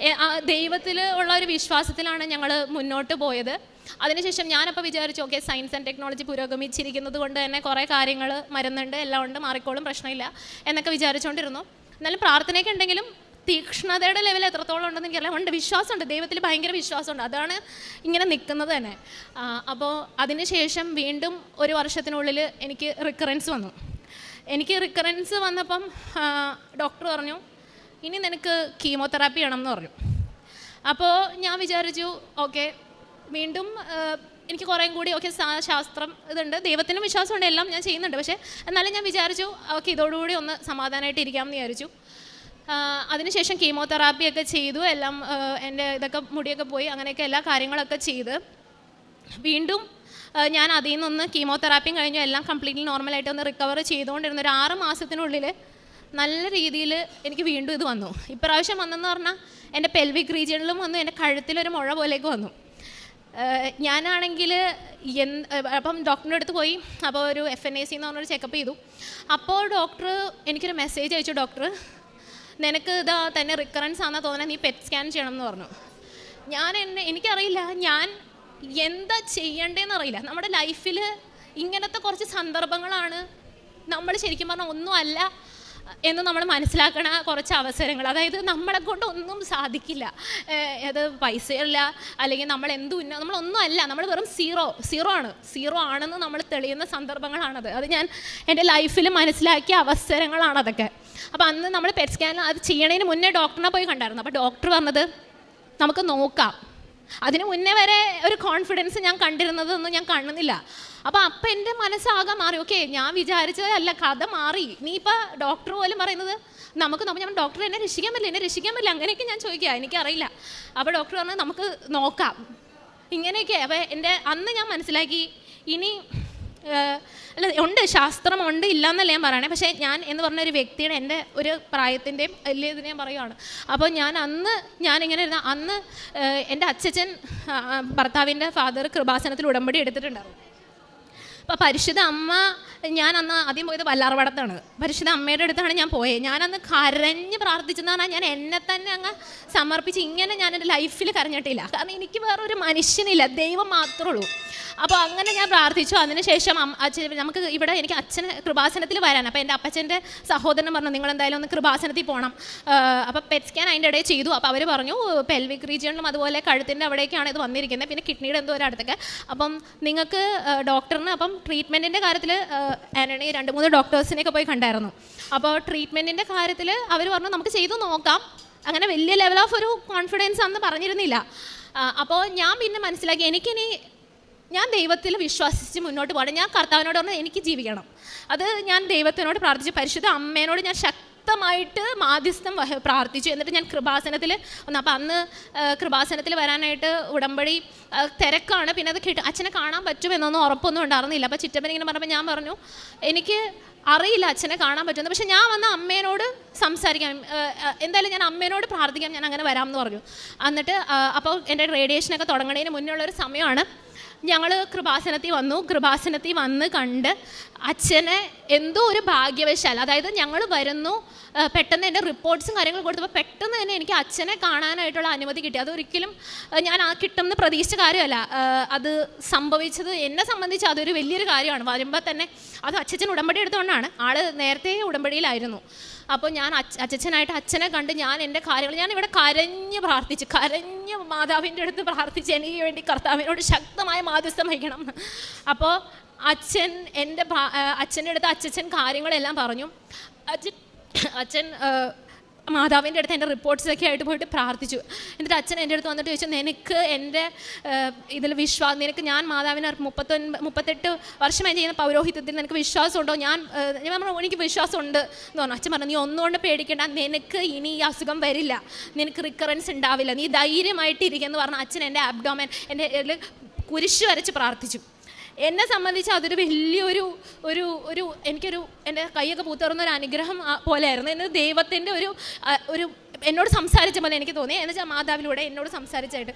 ദൈവത്തിൽ ഉള്ള ഒരു വിശ്വാസത്തിലാണ് ഞങ്ങൾ മുന്നോട്ട് പോയത്. അതിനുശേഷം ഞാനപ്പോൾ വിചാരിച്ചു, ഓക്കെ, സയൻസ് ആൻഡ് ടെക്നോളജി പുരോഗമിച്ചിരിക്കുന്നത് കൊണ്ട് തന്നെ കുറേ കാര്യങ്ങൾ മരുന്നുണ്ട്, എല്ലാം ഉണ്ട്, മാറിക്കോളും, പ്രശ്നമില്ല എന്നൊക്കെ വിചാരിച്ചുകൊണ്ടിരുന്നു. എന്നാലും പ്രാർത്ഥനയൊക്കെ ഉണ്ടെങ്കിലും തീക്ഷ്ണതയുടെ ലെവൽ എത്രത്തോളം ഉണ്ടെന്ന് എനിക്കറിയാം. ഉണ്ട്, വിശ്വാസമുണ്ട്, ദൈവത്തിൽ ഭയങ്കര വിശ്വാസമുണ്ട്. അതാണ് ഇങ്ങനെ നിൽക്കുന്നത് തന്നെ. അപ്പോൾ അതിനുശേഷം വീണ്ടും 1 വർഷത്തിനുള്ളിൽ എനിക്ക് റിക്കറൻസ് വന്നു. വന്നപ്പം ഡോക്ടർ പറഞ്ഞു, ഇനി നിനക്ക് കീമോതെറാപ്പി ചെയ്യണമെന്ന് പറഞ്ഞു. അപ്പോൾ ഞാൻ വിചാരിച്ചു, ഓക്കെ, വീണ്ടും എനിക്ക് കുറേ കൂടി ഓക്കെ ശാസ്ത്രം ഇതുണ്ട്, ദൈവത്തിനും വിശ്വാസമുണ്ട്, എല്ലാം ഞാൻ ചെയ്യുന്നുണ്ട്. പക്ഷേ എന്നാലും ഞാൻ വിചാരിച്ചു, ഓക്കെ, ഇതോടുകൂടി ഒന്ന് സമാധാനമായിട്ട് ഇരിക്കാമെന്ന് വിചാരിച്ചു. അതിനുശേഷം കീമോതെറാപ്പിയൊക്കെ ചെയ്തു. എല്ലാം എൻ്റെ ഇതൊക്കെ മുടിയൊക്കെ പോയി, അങ്ങനെയൊക്കെ എല്ലാ കാര്യങ്ങളൊക്കെ ചെയ്ത് വീണ്ടും ഞാൻ അതിൽ നിന്നൊന്ന് കീമോതെറാപ്പിയും കഴിഞ്ഞു. എല്ലാം കംപ്ലീറ്റ്ലി നോർമലായിട്ട് ഒന്ന് റിക്കവർ ചെയ്തുകൊണ്ടിരുന്നു. ഒരു 6 മാസത്തിനുള്ളിൽ നല്ല രീതിയിൽ എനിക്ക് വീണ്ടും ഇത് വന്നു. ഇപ്രാവശ്യം വന്നെന്ന് പറഞ്ഞാൽ എൻ്റെ പെൽവിക് റീജിയണിലും വന്നു, എൻ്റെ കഴുത്തിലൊരു മുഴ പോലെയൊക്കെ വന്നു. ഞാനാണെങ്കിൽ അപ്പം ഡോക്ടറിൻ്റെ അടുത്ത് പോയി. അപ്പോൾ ഒരു FNAC എന്ന് പറഞ്ഞൊരു ചെക്കപ്പ് ചെയ്തു. അപ്പോൾ ഡോക്ടർ എനിക്കൊരു മെസ്സേജ് അയച്ചു, ഡോക്ടർ നിനക്ക് ഇതാ തന്നെ റിക്കറൻസ് ആണെന്ന് തോന്നുന്നത്, നീ പെറ്റ് സ്കാൻ ചെയ്യണം എന്ന് പറഞ്ഞു. എനിക്കറിയില്ല ഞാൻ എന്താ ചെയ്യേണ്ടതെന്ന് അറിയില്ല. നമ്മുടെ ലൈഫിൽ ഇങ്ങനത്തെ കുറച്ച് സന്ദർഭങ്ങളാണ് നമ്മൾ ശരിക്കും പറഞ്ഞാൽ ഒന്നുമല്ല എന്ന് നമ്മൾ മനസ്സിലാക്കണ കുറച്ച് അവസരങ്ങൾ. അതായത് നമ്മളെ കൊണ്ട് ഒന്നും സാധിക്കില്ല, അത് പൈസയില്ല, അല്ലെങ്കിൽ നമ്മളൊന്നും അല്ല, നമ്മൾ വെറും സീറോ ആണെന്ന് നമ്മൾ തെളിയുന്ന സന്ദർഭങ്ങളാണത്. അത് ഞാൻ എൻ്റെ ലൈഫിൽ മനസ്സിലാക്കിയ അവസരങ്ങളാണതൊക്കെ. അപ്പോൾ അന്ന് നമ്മൾ പെറ്റ് സ്കാനിൽ അത് ചെയ്യണതിന് മുന്നേ ഡോക്ടറിനെ പോയി കണ്ടായിരുന്നു. അപ്പോൾ ഡോക്ടർ പറഞ്ഞത് നമുക്ക് നോക്കാം. അതിന് മുന്നേ വരെ ഒരു കോൺഫിഡൻസ് ഞാൻ കണ്ടിരുന്നതൊന്നും ഞാൻ കാണുന്നില്ല. അപ്പോൾ എൻ്റെ മനസ്സാകെ മാറി. ഓക്കെ, ഞാൻ വിചാരിച്ചതല്ല, കഥ മാറി. നീ ഇപ്പോൾ ഡോക്ടർ പോലും പറയുന്നത് നമുക്ക് ഞാൻ ഡോക്ടർ എന്നെ രക്ഷിക്കാൻ പറ്റില്ല അങ്ങനെയൊക്കെ ഞാൻ ചോദിക്കുക, എനിക്കറിയില്ല. അപ്പോൾ ഡോക്ടർ പറഞ്ഞത് നമുക്ക് നോക്കാം ഇങ്ങനെയൊക്കെ. അപ്പോൾ അന്ന് ഞാൻ മനസ്സിലാക്കി, ഇനി ഉണ്ട്, ശാസ്ത്രമുണ്ട്, ഇല്ലയെന്നല്ല ഞാൻ പറയണേ. പക്ഷേ ഞാൻ എന്ന് പറഞ്ഞൊരു വ്യക്തിയുടെ എൻ്റെ ഒരു പ്രായത്തിൻ്റെയും വലിയ ഇതിനെ പറയുകയാണ്. അപ്പോൾ ഞാനിങ്ങനെ ഇരുന്ന അന്ന് എൻ്റെ അച്ഛൻ ഭർത്താവിൻ്റെ ഫാദർ കൃപാസനത്തിൽ ഉടമ്പടി എടുത്തിട്ടുണ്ടായിരുന്നു. അപ്പോൾ പരിശുദ്ധ അമ്മ, ഞാൻ അന്ന് ആദ്യം പോയത് വല്ലാർവടത്താണ്. പരിശുദ്ധ അമ്മയുടെ അടുത്താണ് ഞാൻ പോയത്. ഞാനന്ന് കരഞ്ഞ് പ്രാർത്ഥിച്ചെന്ന് പറഞ്ഞാൽ ഞാൻ എന്നെ തന്നെ അങ്ങ് സമർപ്പിച്ച്, ഇങ്ങനെ ഞാൻ എൻ്റെ ലൈഫിൽ കരഞ്ഞിട്ടില്ല. കാരണം എനിക്ക് വേറൊരു മനുഷ്യനില്ല, ദൈവം മാത്രമേ ഉള്ളൂ. അപ്പോൾ അങ്ങനെ ഞാൻ പ്രാർത്ഥിച്ചു. അതിനുശേഷം നമുക്ക് ഇവിടെ എനിക്ക് അച്ഛന് കൃപാസനത്തിൽ വരാൻ, അപ്പോൾ എൻ്റെ അപ്പച്ചൻ്റെ സഹോദരൻ പറഞ്ഞു നിങ്ങൾ എന്തായാലും ഒന്ന് കൃപാസനത്തിൽ പോകണം. അപ്പോൾ പെറ്റ് സ്കാൻ അതിൻ്റെ ഇടയിൽ ചെയ്തു. അപ്പോൾ അവർ പറഞ്ഞു പെൽവിക് റീജിയണിലും അതുപോലെ കഴുത്തിൻ്റെ അവിടേക്കാണ് ഇത് വന്നിരിക്കുന്നത്, പിന്നെ കിഡ്നിയുടെ എന്തോ ഒരു അടുത്തൊക്കെ. അപ്പം നിങ്ങൾക്ക് ഡോക്ടറിന് അപ്പം ട്രീറ്റ്മെൻറ്റിൻ്റെ കാര്യത്തിൽ ആന്റണി 2-3 ഡോക്ടേഴ്സിനെയൊക്കെ പോയി കണ്ടായിരുന്നു. അപ്പോൾ ട്രീറ്റ്മെൻറ്റിൻ്റെ കാര്യത്തിൽ അവർ പറഞ്ഞു നമുക്ക് ചെയ്തു നോക്കാം. അങ്ങനെ വലിയ ലെവൽ ഓഫ് ഒരു കോൺഫിഡൻസ് അന്ന് പറഞ്ഞിരുന്നില്ല. അപ്പോൾ ഞാൻ പിന്നെ മനസ്സിലാക്കി എനിക്കിനി ഞാൻ ദൈവത്തിൽ വിശ്വസിച്ച് മുന്നോട്ട് പോകണം. ഞാൻ കർത്താവിനോട് പറഞ്ഞാൽ എനിക്ക് ജീവിക്കണം. അത് ഞാൻ ദൈവത്തിനോട് പ്രാർത്ഥിച്ചു. പരിശുദ്ധ അമ്മേനോട് ഞാൻ ശക്തമായിട്ട് മാധ്യസ്ഥം പ്രാർത്ഥിച്ചു. എന്നിട്ട് ഞാൻ കൃപാസനത്തിൽ വന്നു. അപ്പോൾ അന്ന് കൃപാസനത്തിൽ വരാനായിട്ട് ഉടമ്പടി തിരക്കാണ്. പിന്നെ അത് അച്ഛനെ കാണാൻ പറ്റുമെന്നൊന്നും ഉറപ്പൊന്നും ഉണ്ടായിരുന്നില്ല. അപ്പോൾ ചിറ്റപ്പൻ ഇങ്ങനെ പറഞ്ഞപ്പോൾ ഞാൻ പറഞ്ഞു എനിക്ക് അറിയില്ല അച്ഛനെ കാണാൻ പറ്റുമെന്ന്, പക്ഷെ ഞാൻ വന്ന അമ്മേനോട് സംസാരിക്കാം, എന്തായാലും ഞാൻ അമ്മേനോട് പ്രാർത്ഥിക്കാം, ഞാൻ അങ്ങനെ വരാമെന്ന് പറഞ്ഞു. എന്നിട്ട് അപ്പോൾ എൻ്റെ റേഡിയേഷനൊക്കെ തുടങ്ങുന്നതിന് മുന്നേ ഉള്ളൊരു സമയമാണ്. ഞങ്ങൾ കൃപാസനത്തിൽ വന്നു. കൃപാസനത്തിൽ വന്ന് കണ്ട് അച്ഛനെ എന്തോ ഒരു ഭാഗ്യവശാൽ, അതായത് ഞങ്ങൾ വരുന്നു, പെട്ടെന്ന് എൻ്റെ റിപ്പോർട്ട്സും കാര്യങ്ങളും കൊടുത്തപ്പോൾ പെട്ടെന്ന് തന്നെ എനിക്ക് അച്ഛനെ കാണാനായിട്ടുള്ള അനുമതി കിട്ടി. അതൊരിക്കലും ഞാൻ കിട്ടുമെന്ന് പ്രതീക്ഷിച്ച കാര്യമല്ല. അത് സംഭവിച്ചത് എന്നെ സംബന്ധിച്ച് അതൊരു വലിയൊരു കാര്യമാണ്. വരുമ്പോൾ തന്നെ അത് അച്ഛൻ ഉടമ്പടി എടുത്തുകൊണ്ടാണ്, ആൾ നേരത്തെ ഉടമ്പടിയിലായിരുന്നു. അപ്പോൾ ഞാൻ അച്ഛനായിട്ട് അച്ഛനെ കണ്ട് ഞാൻ എൻ്റെ കാര്യങ്ങൾ ഞാൻ ഇവിടെ കരഞ്ഞ് പ്രാർത്ഥിച്ച്, കരഞ്ഞ് മാതാവിൻ്റെ അടുത്ത് പ്രാർത്ഥിച്ച് എനിക്ക് വേണ്ടി കർത്താവിനോട് ശക്തമായ മാധ്യസ്ഥം വഹിക്കണം. അപ്പോൾ അച്ഛൻ്റെ അടുത്ത് അച്ഛൻ കാര്യങ്ങളെല്ലാം പറഞ്ഞു. അച്ഛൻ മാതാവിൻ്റെ അടുത്ത് എൻ്റെ റിപ്പോർട്ട്സൊക്കെ ആയിട്ട് പോയിട്ട് പ്രാർത്ഥിച്ചു. എന്നിട്ട് അച്ഛൻ എൻ്റെ അടുത്ത് വന്നിട്ട് ചോദിച്ചു നിനക്ക് എൻ്റെ ഇതിൽ നിനക്ക് ഞാൻ മാതാവിനെ 38 വർഷമായി ചെയ്യുന്ന പൗരോഹിത്യത്തിൽ നിനക്ക് വിശ്വാസമുണ്ടോ? ഞാൻ പറഞ്ഞു എനിക്ക് വിശ്വാസമുണ്ട് എന്ന് പറഞ്ഞു. അച്ഛൻ പറഞ്ഞു നീ ഒന്നുകൊണ്ട് പേടിക്കേണ്ട, നിനക്ക് ഇനി ഈ അസുഖം വരില്ല, നിനക്ക് റിക്കറൻസ് ഉണ്ടാവില്ല, നീ ധൈര്യമായിട്ടിരിക്കുമെന്ന് പറഞ്ഞ് അച്ഛൻ എൻ്റെ അബ്ഡോമൻ എൻ്റെ കുരിശ് വരച്ച് പ്രാർത്ഥിച്ചു. എന്നെ സംബന്ധിച്ച് അതൊരു വലിയൊരു എനിക്കൊരു എൻ്റെ കൈയൊക്കെ പൂത്തുറന്നൊരു അനുഗ്രഹം പോലെയായിരുന്നു. എന്നത് ദൈവത്തിൻ്റെ ഒരു എന്നോട് സംസാരിച്ച പോലെ എനിക്ക് തോന്നി. എന്ന് വെച്ചാൽ മാതാവിലൂടെ എന്നോട് സംസാരിച്ചായിട്ട്.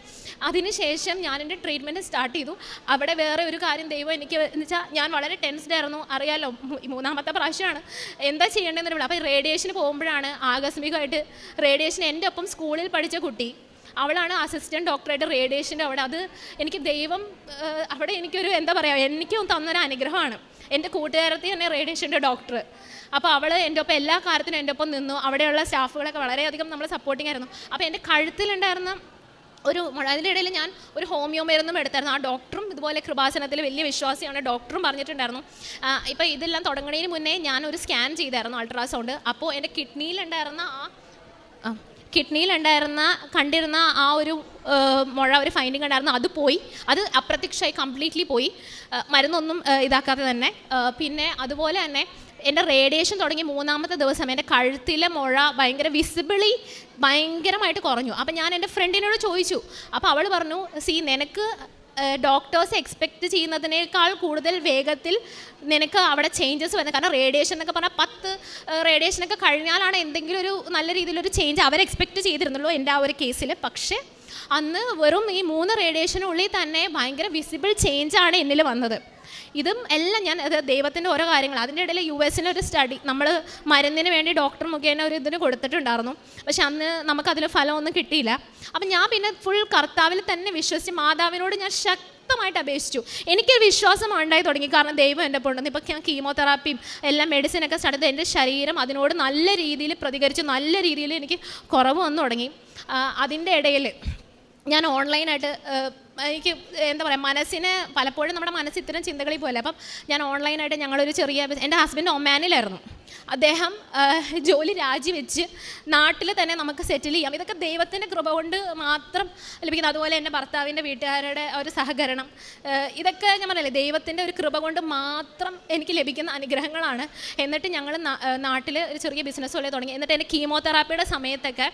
അതിനുശേഷം ഞാൻ എൻ്റെ ട്രീറ്റ്മെൻറ്റ് സ്റ്റാർട്ട് ചെയ്തു. അവിടെ വേറെ ഒരു കാര്യം ദൈവം എനിക്ക് എന്ന് വെച്ചാൽ ഞാൻ വളരെ ടെൻസ്ഡ് ആയിരുന്നു. അറിയാമല്ലോ 3ാമത്തെ പ്രാവശ്യമാണ് എന്താ ചെയ്യേണ്ടതെന്ന്. അപ്പോൾ റേഡിയേഷന് പോകുമ്പോഴാണ് ആകസ്മികമായിട്ട് റേഡിയേഷൻ എൻ്റെ ഒപ്പം സ്കൂളിൽ പഠിച്ച കുട്ടി, അവളാണ് അസിസ്റ്റൻറ്റ് ഡോക്ടറായിട്ട് റേഡിയേഷൻ്റെ അവിടെ. അത് എനിക്ക് ദൈവം അവിടെ എനിക്കൊരു എന്താ പറയുക എനിക്കും തന്നൊരു അനുഗ്രഹമാണ്. എൻ്റെ കൂട്ടുകാരത്തി തന്നെ റേഡിയേഷൻ്റെ ഡോക്ടർ. അപ്പോൾ അവൾ എൻ്റെ ഒപ്പം എല്ലാ കാര്യത്തിനും എൻ്റെ ഒപ്പം നിന്നു. അവിടെയുള്ള സ്റ്റാഫുകളൊക്കെ വളരെയധികം നമ്മൾ സപ്പോർട്ടിങ് ആയിരുന്നു. അപ്പോൾ എൻ്റെ കഴുത്തിലുണ്ടായിരുന്ന അതിൻ്റെ ഇടയിൽ ഞാൻ ഒരു ഹോമിയോ മരുന്നും എടുത്തായിരുന്നു. ആ ഡോക്ടറും ഇതുപോലെ കൃപാസനത്തിൽ വലിയ വിശ്വാസിയാണ്, ഡോക്ടറും പറഞ്ഞിട്ടുണ്ടായിരുന്നു. ഇപ്പോൾ ഇതെല്ലാം തുടങ്ങുന്നതിന് മുന്നേ ഞാനൊരു സ്കാൻ ചെയ്തായിരുന്നു, അൾട്രാസൗണ്ട്. അപ്പോൾ എൻ്റെ കണ്ടിരുന്ന ആ ഒരു മുഴ, ഒരു ഫൈൻഡിങ് ഉണ്ടായിരുന്നു, അത് പോയി. അത് അപ്രത്യക്ഷമായി കംപ്ലീറ്റ്ലി പോയി, മരുന്നൊന്നും ഇതാക്കാതെ തന്നെ. പിന്നെ അതുപോലെ തന്നെ എൻ്റെ റേഡിയേഷൻ തുടങ്ങി 3ാമത്തെ ദിവസം എൻ്റെ കഴുത്തിലെ മുഴ ഭയങ്കരമായിട്ട് കുറഞ്ഞു. അപ്പം ഞാൻ എൻ്റെ ഫ്രണ്ടിനോട് ചോദിച്ചു. അപ്പോൾ അവൾ പറഞ്ഞു നിനക്ക് ഡോക്ടേഴ്സ് എക്സ്പെക്റ്റ് ചെയ്യുന്നതിനേക്കാൾ കൂടുതൽ വേഗത്തിൽ നിനക്ക് അവിടെ ചേഞ്ചസ് വരുന്നത്. കാരണം റേഡിയേഷൻ എന്നൊക്കെ പറഞ്ഞാൽ 10 റേഡിയേഷനൊക്കെ കഴിഞ്ഞാലാണ് എന്തെങ്കിലും ഒരു നല്ല രീതിയിലൊരു ചേഞ്ച് അവർ എക്സ്പെക്റ്റ് ചെയ്തിരുന്നുള്ളൂ എൻ്റെ ആ ഒരു കേസിൽ. പക്ഷേ അന്ന് വെറും ഈ 3 റേഡിയേഷനുള്ളിൽ തന്നെ ഭയങ്കര വിസിബിൾ ചേഞ്ചാണ് എന്നിൽ വന്നത്. ഇതും എല്ലാം ഞാൻ ദൈവത്തിൻ്റെ ഓരോ കാര്യങ്ങൾ. അതിൻ്റെ ഇടയിൽ US-ന് ഒരു സ്റ്റഡി നമ്മൾ മരുന്നിന് വേണ്ടി ഡോക്ടർ മുഖേന ഒരു ഇതിന് കൊടുത്തിട്ടുണ്ടായിരുന്നു. പക്ഷെ അന്ന് നമുക്കതിൽ ഫലമൊന്നും കിട്ടിയില്ല. അപ്പം ഞാൻ പിന്നെ ഫുൾ കർത്താവിൽ തന്നെ വിശ്വസിച്ച് മാതാവിനോട് ഞാൻ ശക്തമായിട്ട് അപേക്ഷിച്ചു. എനിക്കൊരു വിശ്വാസം ഉണ്ടായി തുടങ്ങി. കാരണം ദൈവം എൻ്റെ ഒപ്പം ഉണ്ടെന്ന്. ഇപ്പോൾ ഞാൻ കീമോതെറാപ്പിയും എല്ലാം മെഡിസിനൊക്കെ സ്റ്റാർട്ട് ചെയ്ത് എൻ്റെ ശരീരം അതിനോട് നല്ല രീതിയിൽ പ്രതികരിച്ച് നല്ല രീതിയിൽ എനിക്ക് കുറവ് വന്നു തുടങ്ങി. അതിൻ്റെ ഇടയിൽ ഞാൻ ഓൺലൈനായിട്ട് എനിക്ക് എന്താ പറയുക മനസ്സിന് പലപ്പോഴും നമ്മുടെ മനസ്സ് ഇത്തരം ചിന്തകളിൽ പോലെ. അപ്പം ഞാൻ ഓൺലൈനായിട്ട് ഞങ്ങളൊരു എൻ്റെ ഹസ്ബൻഡ് ഒമാനിലായിരുന്നു. അദ്ദേഹം ജോലി രാജിവെച്ച് നാട്ടിൽ തന്നെ നമുക്ക് സെറ്റിൽ ചെയ്യാം. ഇതൊക്കെ ദൈവത്തിൻ്റെ കൃപ കൊണ്ട് മാത്രം ലഭിക്കുന്നത്. അതുപോലെ എൻ്റെ ഭർത്താവിൻ്റെ വീട്ടുകാരുടെ ഒരു സഹകരണം, ഇതൊക്കെ ഞാൻ പറഞ്ഞില്ലേ ദൈവത്തിൻ്റെ ഒരു കൃപ കൊണ്ട് മാത്രം എനിക്ക് ലഭിക്കുന്ന അനുഗ്രഹങ്ങളാണ്. എന്നിട്ട് ഞങ്ങൾ നാട്ടിൽ ഒരു ചെറിയ ബിസിനസ് പോലെ തുടങ്ങി. എന്നിട്ട് എൻ്റെ കീമോതെറാപ്പിയുടെ സമയത്തൊക്കെ